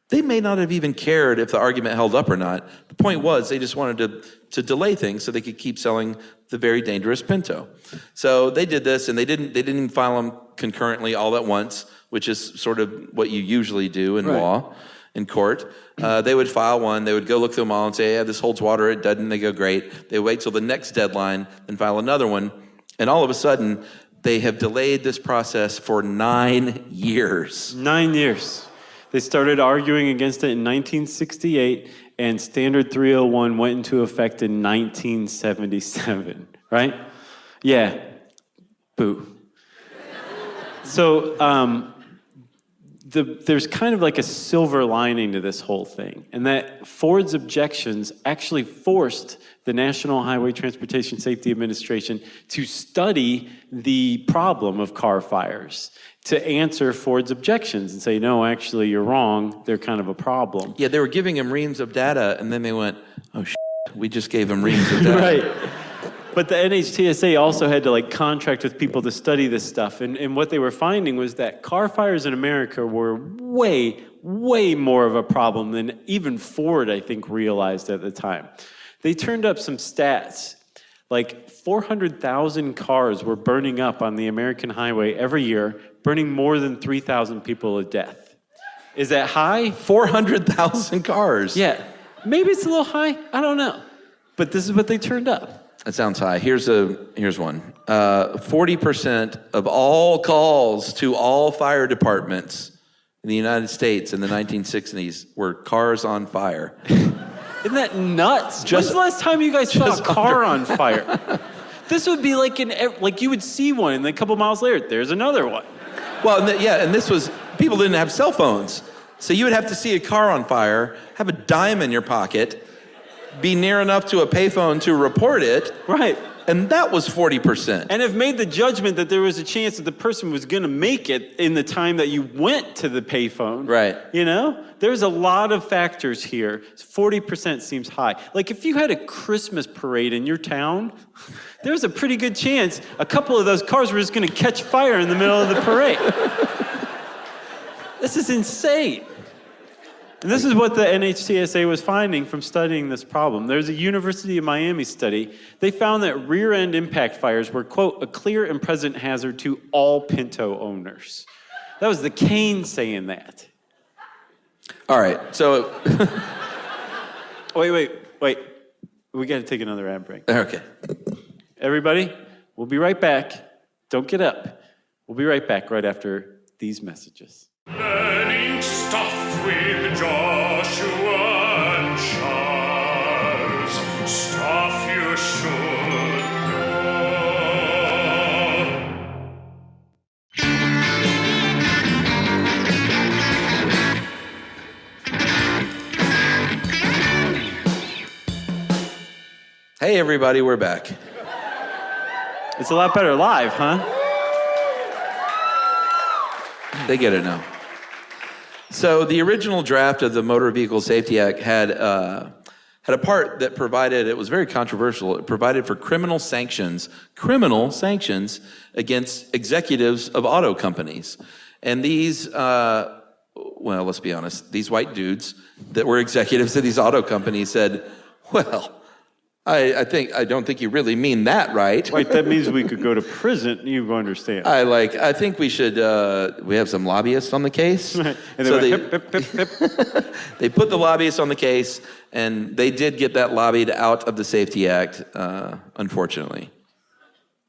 [SPEAKER 4] they may not have even cared if the argument held up or not. The point was they just wanted to delay things so they could keep selling the very dangerous Pinto. So they did this, and they didn't file them concurrently all at once, which is sort of what you usually do in law, in court. They would file one, they would go look through them all and say, yeah, this holds water, it doesn't, they go great. They wait till the next deadline and file another one, and all of a sudden, they have delayed this process for 9 years.
[SPEAKER 3] 9 years. They started arguing against it in 1968, and Standard 301 went into effect in 1977, right? Yeah. Boo. So there's kind of like a silver lining to this whole thing, and that Ford's objections actually forced the National Highway Transportation Safety Administration to study the problem of car fires, to answer Ford's objections and say, no, actually, you're wrong. They're kind of a problem.
[SPEAKER 4] Yeah, they were giving him reams of data, and then they went, oh, we just gave him reams of data.
[SPEAKER 3] Right. But the NHTSA also had to contract with people to study this stuff. And what they were finding was that car fires in America were way, way more of a problem than even Ford, I think, realized at the time. They turned up some stats. 400,000 cars were burning up on the American highway every year, burning more than 3,000 people to death. Is that high?
[SPEAKER 4] 400,000 cars.
[SPEAKER 3] Yeah. Maybe it's a little high. I don't know. But this is what they turned up.
[SPEAKER 4] That sounds high. Here's one. 40% of all calls to all fire departments in the United States in the 1960s were cars on fire.
[SPEAKER 3] Isn't that nuts? When's the last time you guys saw a car on fire? This would be like you would see one, and then a couple miles later, there's another one.
[SPEAKER 4] Well, and this was, people didn't have cell phones. So you would have to see a car on fire, have a dime in your pocket, be near enough to a payphone to report it.
[SPEAKER 3] Right.
[SPEAKER 4] And that was 40%.
[SPEAKER 3] And have made the judgment that there was a chance that the person was going to make it in the time that you went to the payphone.
[SPEAKER 4] Right.
[SPEAKER 3] There's a lot of factors here. 40% seems high. If you had a Christmas parade in your town, there's a pretty good chance a couple of those cars were just going to catch fire in the middle of the parade. This is insane. And this is what the NHTSA was finding from studying this problem. There's a University of Miami study. They found that rear-end impact fires were, quote, a clear and present hazard to all Pinto owners. That was the Kane saying that.
[SPEAKER 4] All right, so...
[SPEAKER 3] Wait. We got to take another ad break.
[SPEAKER 4] Okay.
[SPEAKER 3] Everybody, we'll be right back. Don't get up. We'll be right back right after these messages.
[SPEAKER 5] Learning stuff with Joshua and Charles. Stuff you should
[SPEAKER 4] Hey, everybody, we're back.
[SPEAKER 3] It's a lot better live, huh?
[SPEAKER 4] They get it now. So the original draft of the Motor Vehicle Safety Act had a part that provided, it was very controversial, it provided for criminal sanctions against executives of auto companies. And these, well, let's be honest, these white dudes that were executives of these auto companies said, well, I don't think you really mean that, right?
[SPEAKER 3] Wait, that means we could go to prison. You understand?
[SPEAKER 4] I think we should. We have some lobbyists on the case,
[SPEAKER 3] And
[SPEAKER 4] so
[SPEAKER 3] they went, hip, hip, hip, hip.
[SPEAKER 4] they put the lobbyists on the case, and they did get that lobbied out of the Safety Act. Unfortunately,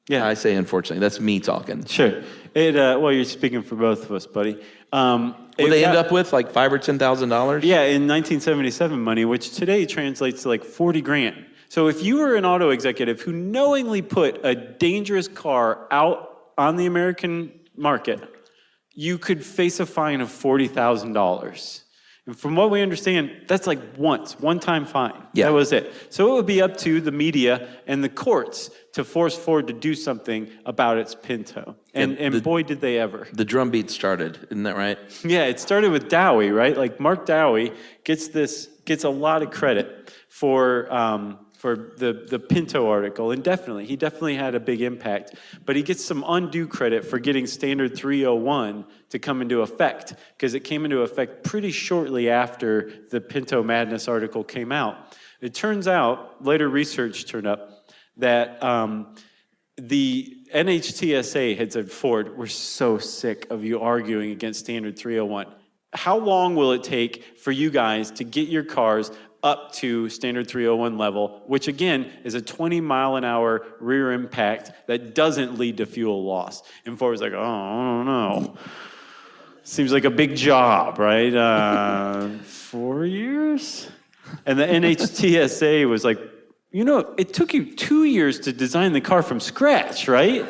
[SPEAKER 3] Yeah,
[SPEAKER 4] I say unfortunately. That's me talking.
[SPEAKER 3] sure. Well, you're speaking for both of us, buddy.
[SPEAKER 4] Would they end up with like $5,000 or $10,000?
[SPEAKER 3] Yeah, in 1977 money, which today translates to like 40 grand. So if you were an auto executive who knowingly put a dangerous car out on the American market, you could face a fine of $40,000. And from what we understand, that's like one-time fine.
[SPEAKER 4] Yeah.
[SPEAKER 3] That was it. So it would be up to the media and the courts to force Ford to do something about its Pinto. And boy, did they ever.
[SPEAKER 4] The drumbeat started, isn't that right?
[SPEAKER 3] Yeah, it started with Dowie, right? Like Mark Dowie gets a lot of credit for the Pinto article, and he definitely had a big impact, but he gets some undue credit for getting Standard 301 to come into effect, because it came into effect pretty shortly after the Pinto Madness article came out. It turns out, later research turned up, that the NHTSA had said, Ford, we're so sick of you arguing against Standard 301. How long will it take for you guys to get your cars up to Standard 301 level, which again is a 20-mile-an-hour rear impact that doesn't lead to fuel loss? And Ford was like, oh, I don't know. Seems like a big job, right? 4 years? And the NHTSA was like, it took you 2 years to design the car from scratch, right?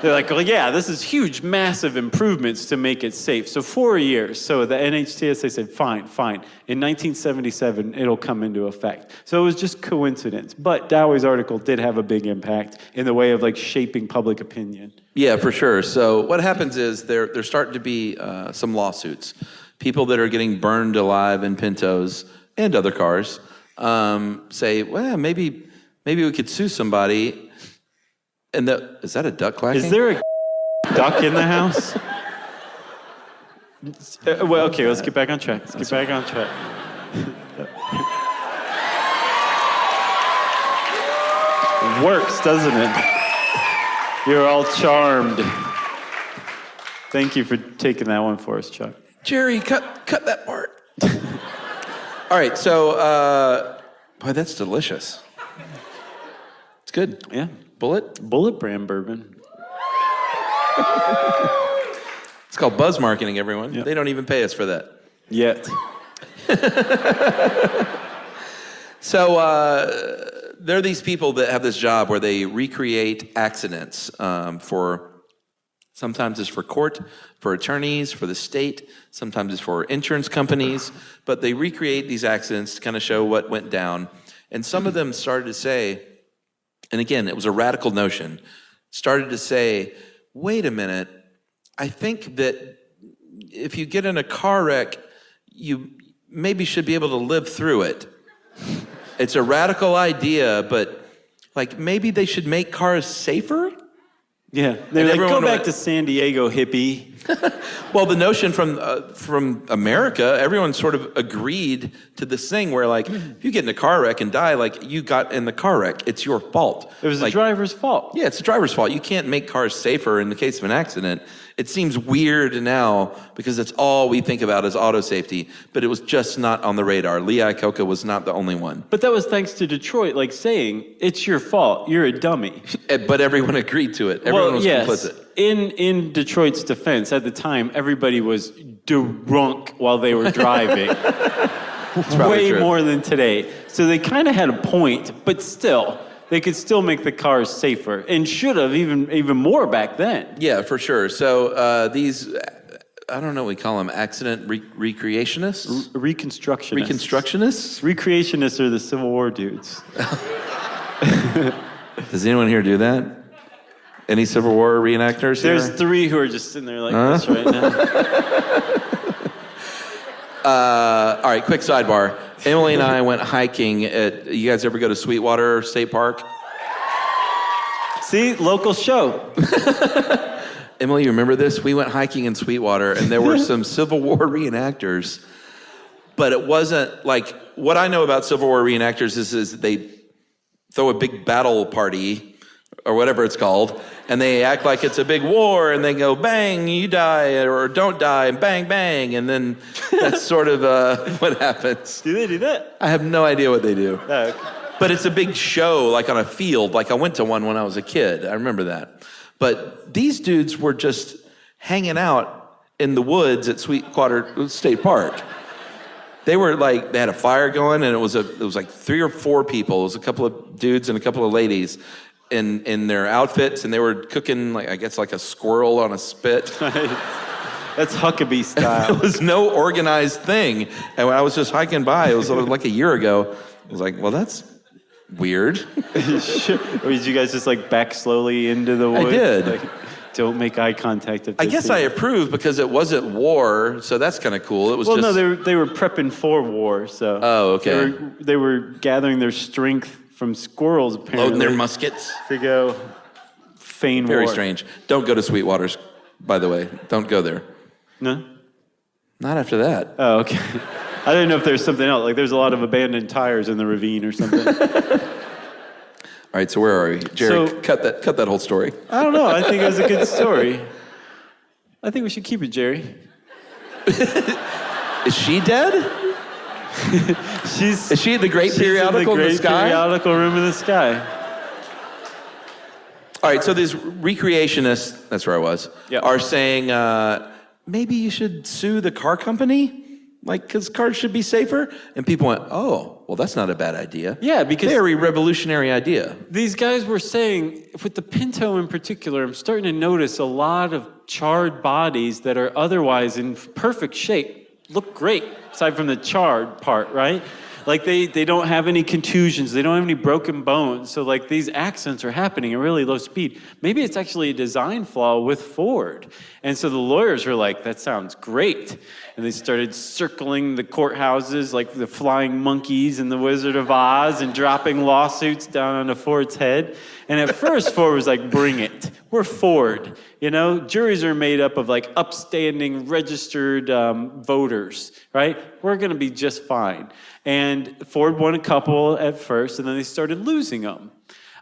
[SPEAKER 3] They're like, well, yeah, this is huge, massive improvements to make it safe. So 4 years. So the NHTSA said, fine. In 1977, it'll come into effect. So it was just coincidence. But Dowie's article did have a big impact in the way of like shaping public opinion.
[SPEAKER 4] Yeah, for sure. So what happens is there starting to be some lawsuits. People that are getting burned alive in Pintos and other cars say, well, maybe we could sue somebody. And is that a duck quacking?
[SPEAKER 3] Is there a duck in the house? Well, okay, let's get back on track. Works, doesn't it? You're all charmed. Thank you for taking that one for us, Chuck.
[SPEAKER 4] Jerry, cut that part. All right, so, boy, that's delicious. It's good.
[SPEAKER 3] Yeah.
[SPEAKER 4] Bullet
[SPEAKER 3] brand bourbon.
[SPEAKER 4] It's called buzz marketing, everyone.
[SPEAKER 3] Yep.
[SPEAKER 4] They don't even pay us for that.
[SPEAKER 3] Yet.
[SPEAKER 4] So there are these people that have this job where they recreate accidents sometimes it's for court, for attorneys, for the state, sometimes it's for insurance companies, but they recreate these accidents to kind of show what went down. And some of them started to say, and again, it was a radical notion, started to say, wait a minute, I think that if you get in a car wreck, you maybe should be able to live through it. It's a radical idea, but like maybe they should make cars safer?
[SPEAKER 3] Yeah, they're like, go back to San Diego, hippie.
[SPEAKER 4] Well, the notion from America, everyone sort of agreed to this thing where, like, if you get in a car wreck and die, like, you got in the car wreck. It's your fault.
[SPEAKER 3] It was
[SPEAKER 4] like,
[SPEAKER 3] the driver's fault.
[SPEAKER 4] Yeah, it's the driver's fault. You can't make cars safer in the case of an accident. It seems weird now because it's all we think about is auto safety, but it was just not on the radar. Lee Iacocca was not the only one.
[SPEAKER 3] But that was thanks to Detroit, like saying, it's your fault, you're a dummy.
[SPEAKER 4] But everyone agreed to it. Everyone was complicit.
[SPEAKER 3] in Detroit's defense, at the time, everybody was drunk while they were driving. Way
[SPEAKER 4] true.
[SPEAKER 3] more than today. So they kind of had a point, but still, they could still make the cars safer, and should have even more back then.
[SPEAKER 4] Yeah, for sure. So these, I don't know what we call them, accident recreationists?
[SPEAKER 3] Reconstructionists.
[SPEAKER 4] Reconstructionists?
[SPEAKER 3] Recreationists are the Civil War dudes.
[SPEAKER 4] Does anyone here do that? Any Civil War reenactors here?
[SPEAKER 3] There's 3 who are just sitting there like this right now.
[SPEAKER 4] All right, quick sidebar. Emily and I went hiking you guys ever go to Sweetwater State Park?
[SPEAKER 3] See, local show.
[SPEAKER 4] Emily, you remember this? We went hiking in Sweetwater, and there were some Civil War reenactors. But it wasn't like, what I know about Civil War reenactors is they throw a big battle party, or whatever it's called, and they act like it's a big war, and they go, bang, you die, or don't die, and bang, bang, and then that's sort of what happens.
[SPEAKER 3] Do they do that?
[SPEAKER 4] I have no idea what they do.
[SPEAKER 3] Oh, okay.
[SPEAKER 4] But it's a big show, like on a field. Like I went to one when I was a kid. I remember that. But these dudes were just hanging out in the woods at Sweetwater State Park. They were like, they had a fire going, and it was like 3 or 4 people. It was a couple of dudes and a couple of ladies in their outfits, and they were cooking, like, I guess, like a squirrel on a spit.
[SPEAKER 3] That's Huckabee style.
[SPEAKER 4] It was no organized thing. And when I was just hiking by, it was like a year ago, I was like, well, that's weird.
[SPEAKER 3] Or did you guys just like back slowly into the woods?
[SPEAKER 4] I did.
[SPEAKER 3] Like, don't make eye contact.
[SPEAKER 4] I guess I approve because it wasn't war, so that's kind of cool. It was
[SPEAKER 3] no, they were prepping for war, so.
[SPEAKER 4] Oh, okay.
[SPEAKER 3] They were gathering their strength from squirrels, apparently.
[SPEAKER 4] Loading their muskets.
[SPEAKER 3] To go feign war.
[SPEAKER 4] Very strange. Don't go to Sweetwater's, by the way. Don't go there.
[SPEAKER 3] No?
[SPEAKER 4] Not after that.
[SPEAKER 3] Oh, okay. I didn't know if there's something else. Like there's a lot of abandoned tires in the ravine or something.
[SPEAKER 4] All right, so where are we? Jerry,
[SPEAKER 3] So-
[SPEAKER 4] cut that whole story.
[SPEAKER 3] I don't know. I think it was a good story. I think we should keep it, Jerry.
[SPEAKER 4] Is she dead? Is she in the great periodical in the sky?
[SPEAKER 3] Periodical room in the sky.
[SPEAKER 4] All right, so these recreationists, that's where I was,
[SPEAKER 3] Yep.
[SPEAKER 4] are saying maybe you should sue the car company, like, because cars should be safer. And people went, oh, well, that's not a bad idea.
[SPEAKER 3] Yeah, because
[SPEAKER 4] Very revolutionary idea.
[SPEAKER 3] these guys were saying, with the Pinto in particular, I'm starting to notice a lot of charred bodies that are otherwise in perfect shape. Look great, aside from the charred part, right? Like they don't have any contusions, they don't have any broken bones. So like these accidents are happening at really low speed. Maybe it's actually a design flaw with Ford. And so the lawyers were like, that sounds great. And they started circling the courthouses like the flying monkeys in the Wizard of Oz and dropping lawsuits down onto Ford's head. And at first Ford was like, bring it. We're Ford. You know, juries are made up of like upstanding registered voters, right? We're going to be just fine. And Ford won a couple at first, and then they started losing them.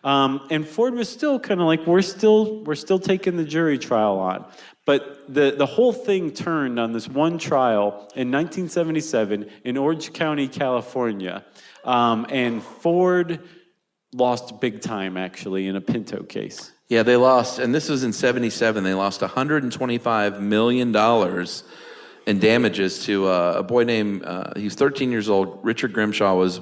[SPEAKER 3] And Ford was still kind of like, we're still taking the jury trial on. But the whole thing turned on this one trial in 1977 in Orange County, California. And Ford lost big time, actually, in a Pinto case.
[SPEAKER 4] Yeah, they lost, and this was in 77, they lost $125 million in damages to a boy named, he was 13 years old, Richard Grimshaw was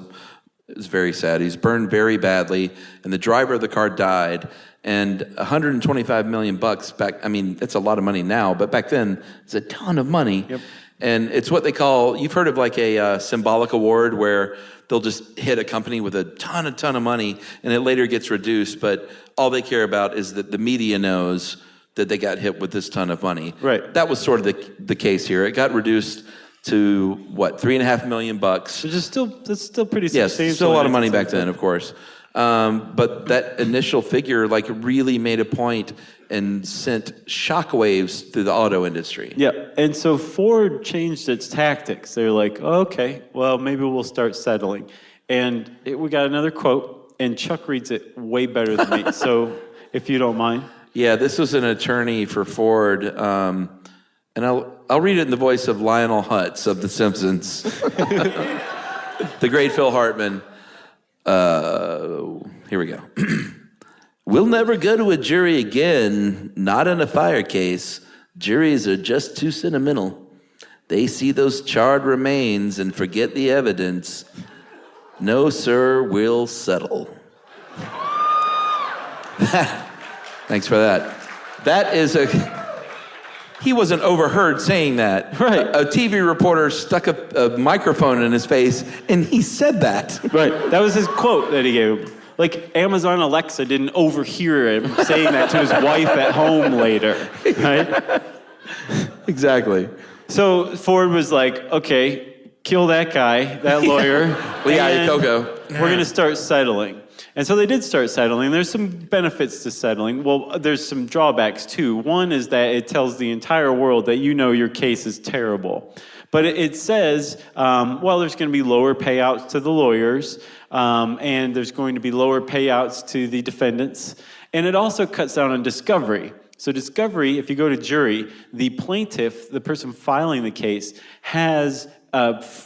[SPEAKER 4] very sad. He's burned very badly, and the driver of the car died, and $125 million back, I mean, it's a lot of money now, but back then, it's a ton of money.
[SPEAKER 3] Yep.
[SPEAKER 4] And it's what they call, you've heard of like a symbolic award where they'll just hit a company with a ton of money, and it later gets reduced, but all they care about is that the media knows that they got hit with this ton of money.
[SPEAKER 3] Right.
[SPEAKER 4] That was sort of the case here. It got reduced to, what, $3.5 million?
[SPEAKER 3] Which is that's still pretty
[SPEAKER 4] Yes,
[SPEAKER 3] substantial.
[SPEAKER 4] still a lot of money back then, of course. But that initial figure like really made a point and sent shockwaves through the auto industry.
[SPEAKER 3] Yeah, and so Ford changed its tactics. They're like, okay, well, maybe we'll start settling. And we got another quote, and Chuck reads it way better than me, so if you don't mind.
[SPEAKER 4] Yeah, this was an attorney for Ford, and I'll read it in the voice of Lionel Hutz of The Simpsons. The great Phil Hartman. Here we go. We'll never go to a jury again, not in a fire case. Juries are just too sentimental. They see those charred remains and forget the evidence. No, sir, we'll settle. Thanks for that. That is he wasn't overheard saying that.
[SPEAKER 3] Right.
[SPEAKER 4] A TV reporter stuck a microphone in his face, and he said that.
[SPEAKER 3] Right. That was his quote that he gave. Like Amazon Alexa didn't overhear him saying that to his wife at home later. Right?
[SPEAKER 4] Exactly.
[SPEAKER 3] So Ford was like, okay, kill that guy, that lawyer.
[SPEAKER 4] Lee Coco.
[SPEAKER 3] We're going to start settling. And so they did start settling. There's some benefits to settling. Well, there's some drawbacks too. One is that it tells the entire world that you know your case is terrible. But it says, well, there's going to be lower payouts to the lawyers, and there's going to be lower payouts to the defendants. And it also cuts down on discovery. So discovery, if you go to jury, the plaintiff, the person filing the case, has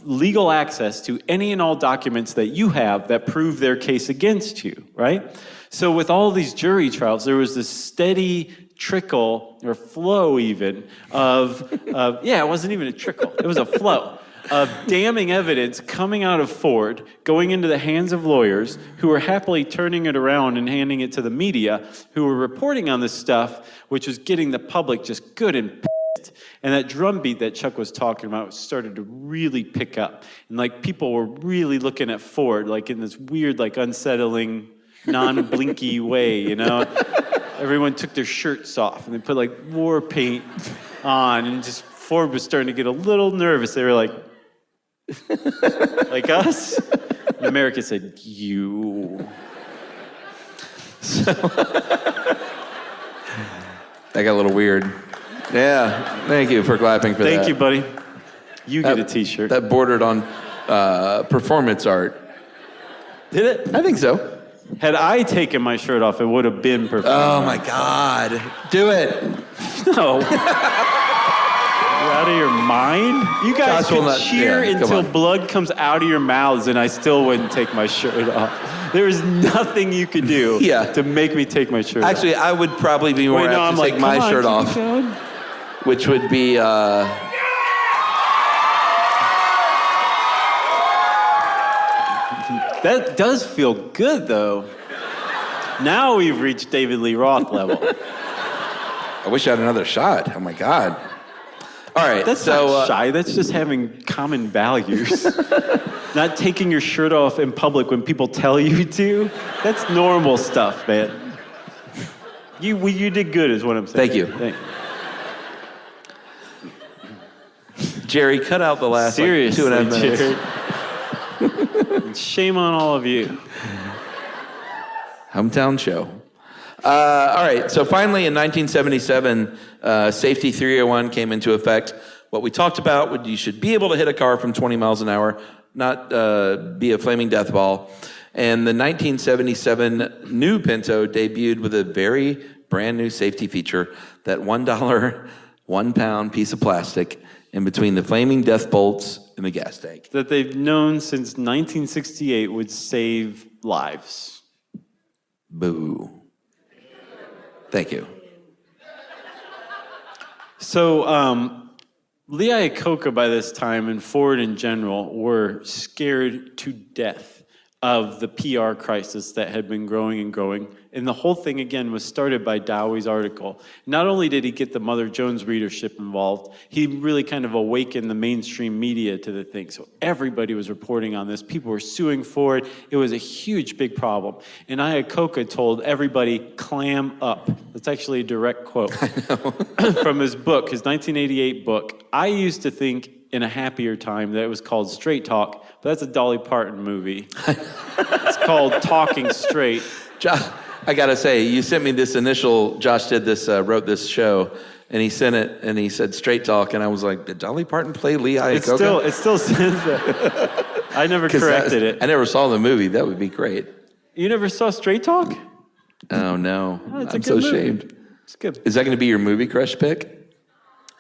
[SPEAKER 3] legal access to any and all documents that you have that prove their case against you, right? So with all these jury trials, there was this steady trickle, or flow even, it wasn't even a trickle, it was a flow of damning evidence coming out of Ford, going into the hands of lawyers who were happily turning it around and handing it to the media, who were reporting on this stuff, which was getting the public just good and pissed. And that drumbeat that Chuck was talking about started to really pick up. And like people were really looking at Ford like in this weird, like unsettling, non-blinky way, you know? Everyone took their shirts off and they put like war paint on, and just Ford was starting to get a little nervous. They were like us? And America said, you.
[SPEAKER 4] So that got a little weird. Yeah, thank you for clapping for that.
[SPEAKER 3] Thank you, buddy. You get a t-shirt.
[SPEAKER 4] That bordered on performance art.
[SPEAKER 3] Did it?
[SPEAKER 4] I think so.
[SPEAKER 3] Had I taken my shirt off, it would have been perfect.
[SPEAKER 4] Oh my God. Do it.
[SPEAKER 3] No. You're out of your mind? You guys could cheer until blood comes out of your mouths and I still wouldn't take my shirt off. There is nothing you could do to make me take my shirt off.
[SPEAKER 4] Actually, I would probably be more apt to take my shirt off, which would be...
[SPEAKER 3] That does feel good, though. Now we've reached David Lee Roth level.
[SPEAKER 4] I wish I had another shot. Oh, my God. All right,
[SPEAKER 3] that's not shy. That's just having common values. Not taking your shirt off in public when people tell you to. That's normal stuff, man. You did good, is what I'm saying.
[SPEAKER 4] Thank you. Jerry, cut out the last
[SPEAKER 3] Seriously,
[SPEAKER 4] 2.5 minutes.
[SPEAKER 3] Jared. Shame on all of you.
[SPEAKER 4] Hometown show. All right, so finally in 1977, Safety 301 came into effect. What we talked about, you should be able to hit a car from 20 miles an hour, not be a flaming death ball. And the 1977 new Pinto debuted with a very brand new safety feature, that $1, 1 pound piece of plastic in between the flaming death bolts and the gas tank.
[SPEAKER 3] That they've known since 1968 would save lives.
[SPEAKER 4] Boo. Thank you.
[SPEAKER 3] So, Lee Iacocca by this time and Ford in general were scared to death of the PR crisis that had been growing and growing. And the whole thing, again, was started by Dowie's article. Not only did he get the Mother Jones readership involved, he really kind of awakened the mainstream media to the thing. So everybody was reporting on this. People were suing for it. It was a huge, big problem. And Iacocca told everybody, clam up. That's actually a direct quote from his book, his 1988 book. I used to think in a happier time that it was called Straight Talk, but that's a Dolly Parton movie. It's called Talking Straight.
[SPEAKER 4] I gotta say, you sent me this initial, Josh did this, wrote this show, and he sent it, and he said Straight Talk, and I was like, did Dolly Parton play Lee Iacocca?
[SPEAKER 3] It still says that. I never corrected it.
[SPEAKER 4] I never saw the movie. That would be great.
[SPEAKER 3] You never saw Straight Talk?
[SPEAKER 4] Oh, no.
[SPEAKER 3] Oh,
[SPEAKER 4] I'm so ashamed.
[SPEAKER 3] It's good.
[SPEAKER 4] Is that going to be your movie crush pick?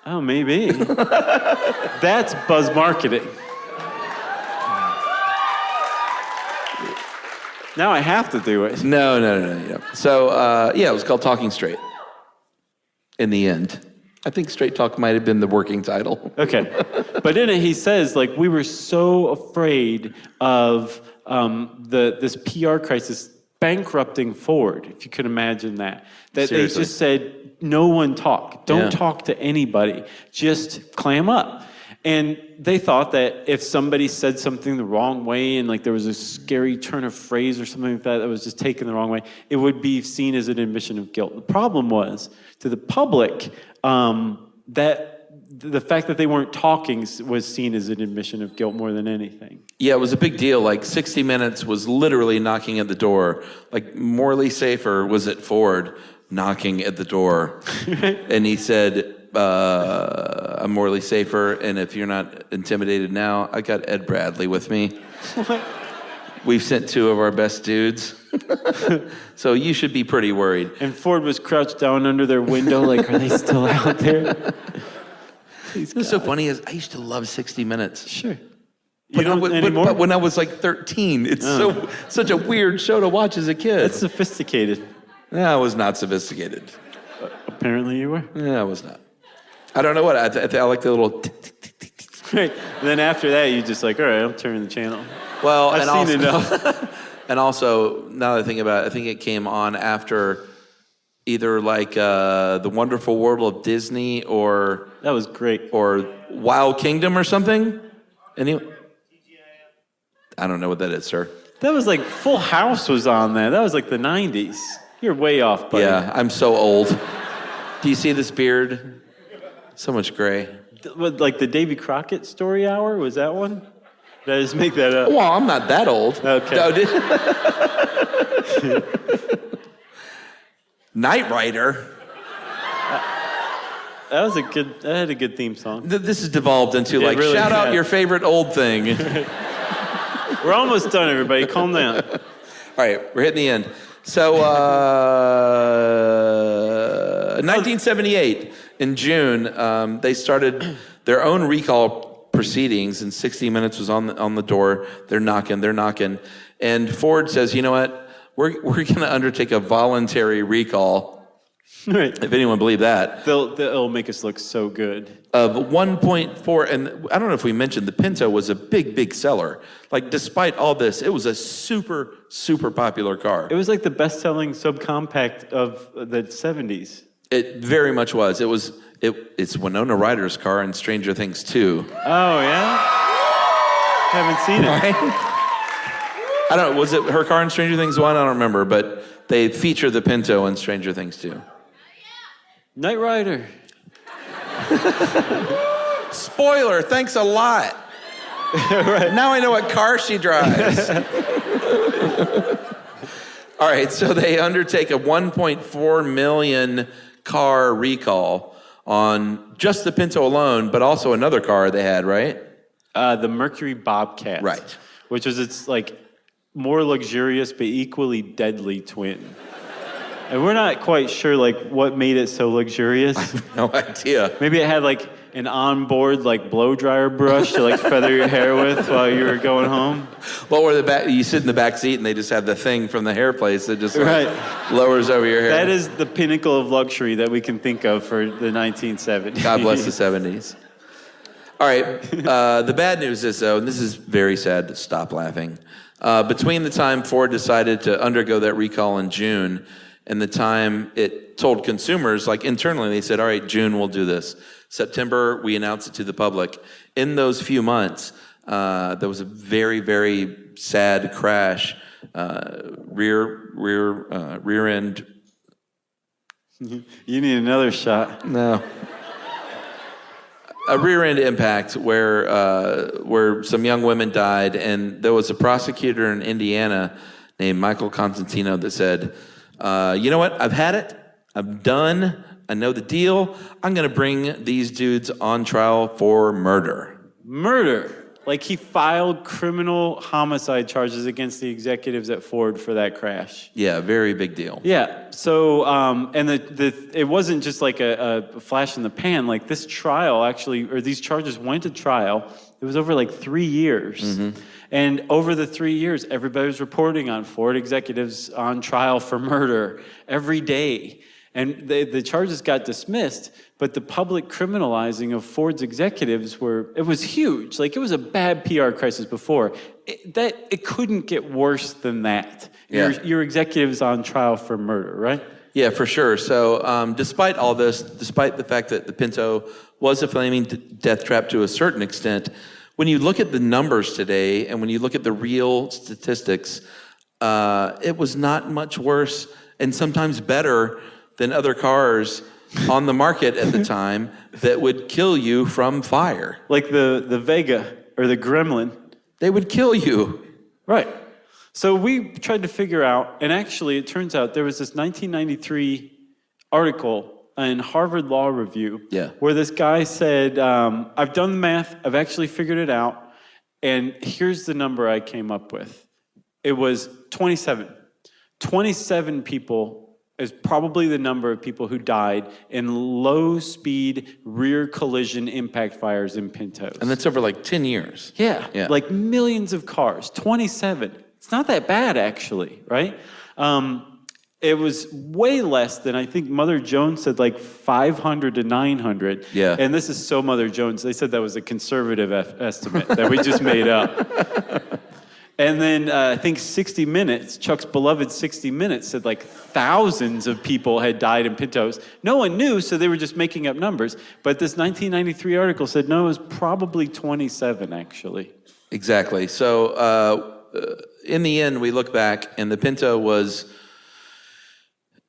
[SPEAKER 3] Oh, maybe. That's buzz marketing. Now I have to do it.
[SPEAKER 4] No. So, it was called Talking Straight in the end. I think Straight Talk might have been the working title.
[SPEAKER 3] Okay. But in it, he says, like, we were so afraid of this PR crisis bankrupting Ford, if you could imagine that. That Seriously? They just said, no one talk. Don't talk to anybody. Just clam up. And they thought that if somebody said something the wrong way and like there was a scary turn of phrase or something like that was just taken the wrong way, it would be seen as an admission of guilt. The problem was, to the public, that the fact that they weren't talking was seen as an admission of guilt more than anything. Yeah,
[SPEAKER 4] it was a big deal. Like 60 Minutes was literally knocking at the door. Like Morley Safer was at Ford knocking at the door. And he said, I'm Morley Safer, and if you're not intimidated now, I got Ed Bradley with me. We've sent 2 of our best dudes. So you should be pretty worried.
[SPEAKER 3] And Ford was crouched down under their window, like, are they still out there?
[SPEAKER 4] What's so funny is I used to love 60 Minutes.
[SPEAKER 3] Sure.
[SPEAKER 4] But when I was like 13, it's such a weird show to watch as a kid.
[SPEAKER 3] It's sophisticated.
[SPEAKER 4] Yeah, I was not sophisticated.
[SPEAKER 3] Apparently you were.
[SPEAKER 4] Yeah, I was not. I don't know what. I like the little...
[SPEAKER 3] Right. And then after that, you just like, all right, I'm turning the channel.
[SPEAKER 4] Well,
[SPEAKER 3] I've seen enough.
[SPEAKER 4] And also, now that I think about it, I think it came on after either like The Wonderful World of Disney or...
[SPEAKER 3] That was great.
[SPEAKER 4] Or Wild Kingdom or something. I don't know what that is, sir.
[SPEAKER 3] That was like Full House was on there. That was like the 90s. You're way off, buddy.
[SPEAKER 4] Yeah, I'm so old. Do you see this beard? So much gray.
[SPEAKER 3] Like the Davy Crockett Story Hour? Was that one? Did I just make that up?
[SPEAKER 4] Well, I'm not that old.
[SPEAKER 3] Okay.
[SPEAKER 4] No, Knight Rider.
[SPEAKER 3] That had a good theme song.
[SPEAKER 4] This has devolved into really shout out your favorite old thing.
[SPEAKER 3] We're almost done, everybody. Calm down.
[SPEAKER 4] All right, we're hitting the end. So, 1978, in June, they started their own recall proceedings, and 60 Minutes was on the door. They're knocking. And Ford says, you know what? We're going to undertake a voluntary recall.
[SPEAKER 3] Right.
[SPEAKER 4] If anyone believed that.
[SPEAKER 3] They'll make us look so good.
[SPEAKER 4] Of 1.4, and I don't know if we mentioned, the Pinto was a big seller. Like, despite all this, it was a super, super popular car.
[SPEAKER 3] It was like the best-selling subcompact of the 70s.
[SPEAKER 4] It very much was. It's Winona Ryder's car in Stranger Things 2.
[SPEAKER 3] Oh, yeah? Haven't seen it.
[SPEAKER 4] Right? I don't know, was it her car in Stranger Things 1? I don't remember, but they feature the Pinto in Stranger Things 2.
[SPEAKER 3] Knight Rider.
[SPEAKER 4] Spoiler, thanks a lot. Right. Now I know what car she drives. All right, so they undertake a 1.4 million car recall on just the Pinto alone, but also another car they had, right?
[SPEAKER 3] The Mercury Bobcat.
[SPEAKER 4] Right.
[SPEAKER 3] Which was its like more luxurious but equally deadly twin. And we're not quite sure like what made it so luxurious.
[SPEAKER 4] I have no idea.
[SPEAKER 3] Maybe it had like an onboard like blow dryer brush to like feather your hair with while you were going home.
[SPEAKER 4] Well, where you sit in the back seat and they just have the thing from the hair place that just like, lowers over your hair.
[SPEAKER 3] That is the pinnacle of luxury that we can think of for the 1970s.
[SPEAKER 4] God bless the 70s. All right, the bad news is though, and this is very sad to stop laughing, between the time Ford decided to undergo that recall in June and the time it told consumers, like internally, they said, all right, June, we'll do this. September, we announced it to the public. In those few months, there was a very, very sad crash. Rear end.
[SPEAKER 3] You need another shot.
[SPEAKER 4] No. A rear end impact where some young women died, and there was a prosecutor in Indiana named Michael Constantino that said, you know what? I've had it. I'm done. I know the deal. I'm going to bring these dudes on trial for murder.
[SPEAKER 3] Murder? Like, he filed criminal homicide charges against the executives at Ford for that crash.
[SPEAKER 4] Yeah, very big deal.
[SPEAKER 3] Yeah. So, and it wasn't just like a flash in the pan. Like, this trial actually, or these charges went to trial. It was over like 3 years. Mm-hmm. And over the 3 years, everybody was reporting on Ford executives on trial for murder every day. And the charges got dismissed, but the public criminalizing of Ford's executives it was huge. Like, it was a bad PR crisis before. It couldn't get worse than that.
[SPEAKER 4] Yeah.
[SPEAKER 3] Your executives on trial for murder, right?
[SPEAKER 4] Yeah, for sure. So despite all this, despite the fact that the Pinto was a flaming death trap to a certain extent, when you look at the numbers today and when you look at the real statistics, it was not much worse and sometimes better than other cars on the market at the time that would kill you from fire.
[SPEAKER 3] Like the Vega or the Gremlin.
[SPEAKER 4] They would kill you.
[SPEAKER 3] Right. So we tried to figure out, and actually it turns out there was this 1993 article in Harvard Law Review where this guy said, I've done the math, I've actually figured it out, and here's the number I came up with. It was 27. 27 people is probably the number of people who died in low-speed rear collision impact fires in Pintos.
[SPEAKER 4] And that's over like 10 years.
[SPEAKER 3] Yeah, like millions of cars, 27. It's not that bad, actually, right? It was way less than, I think Mother Jones said, like 500 to 900.
[SPEAKER 4] Yeah.
[SPEAKER 3] And this is so Mother Jones. They said that was a conservative estimate that we just made up. And then I think 60 Minutes, Chuck's beloved 60 Minutes, said like thousands of people had died in Pintos. No one knew, so they were just making up numbers. But this 1993 article said, no, it was probably 27, actually.
[SPEAKER 4] Exactly. So in the end, we look back, and the Pinto was,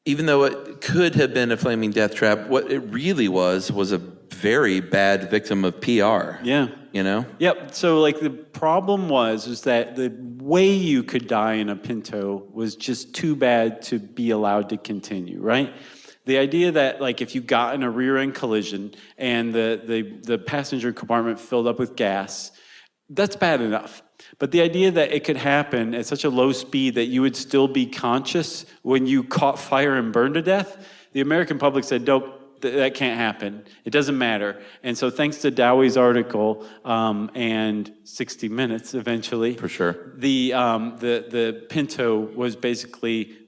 [SPEAKER 4] even though it could have been a flaming death trap, what it really was a very bad victim of PR.
[SPEAKER 3] Yeah.
[SPEAKER 4] You know?
[SPEAKER 3] Yep. So, like, the problem was that the way you could die in a Pinto was just too bad to be allowed to continue, right? The idea that, like, if you got in a rear-end collision and the passenger compartment filled up with gas, that's bad enough. But the idea that it could happen at such a low speed that you would still be conscious when you caught fire and burned to death, the American public said, nope, that can't happen. It doesn't matter. And so thanks to Dowie's article and 60 Minutes eventually,
[SPEAKER 4] for sure,
[SPEAKER 3] the Pinto was basically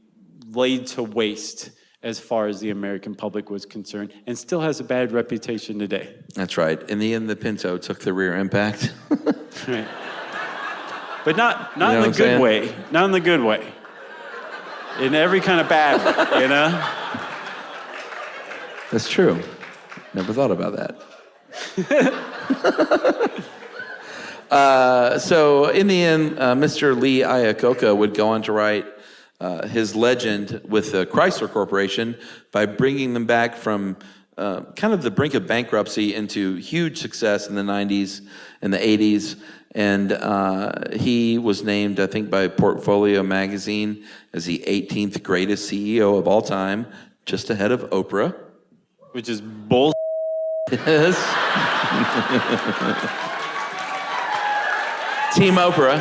[SPEAKER 3] laid to waste as far as the American public was concerned, and still has a bad reputation today.
[SPEAKER 4] That's right. In the end, the Pinto took the rear impact.
[SPEAKER 3] Right. But not in the good way. Not in the good way. In every kind of bad way, you know?
[SPEAKER 4] That's true. Never thought about that. So in the end, Mr. Lee Iacocca would go on to write his legend with the Chrysler Corporation by bringing them back from kind of the brink of bankruptcy into huge success in the 90s and the 80s. And he was named, I think, by Portfolio magazine as the 18th greatest CEO of all time, just ahead of Oprah.
[SPEAKER 3] Which is bull.
[SPEAKER 4] Yes. Team Oprah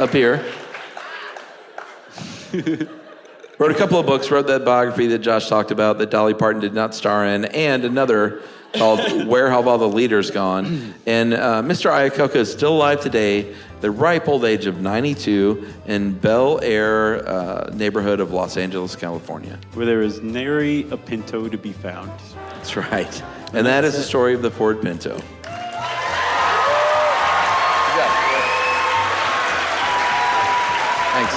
[SPEAKER 4] up here. Wrote a couple of books, wrote that biography that Josh talked about that Dolly Parton did not star in, and another called Where Have All the Leaders Gone? And Mr. Iacocca is still alive today, the ripe old age of 92, in Bel Air neighborhood of Los Angeles, California.
[SPEAKER 3] Where there is nary a Pinto to be found.
[SPEAKER 4] That's right. And that is the story of the Ford Pinto. Thanks.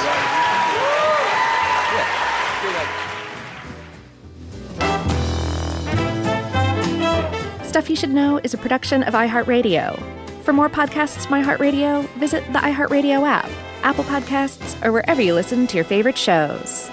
[SPEAKER 2] Stuff You Should Know is a production of iHeartRadio. For more podcasts from iHeartRadio, visit the iHeartRadio app, Apple Podcasts, or wherever you listen to your favorite shows.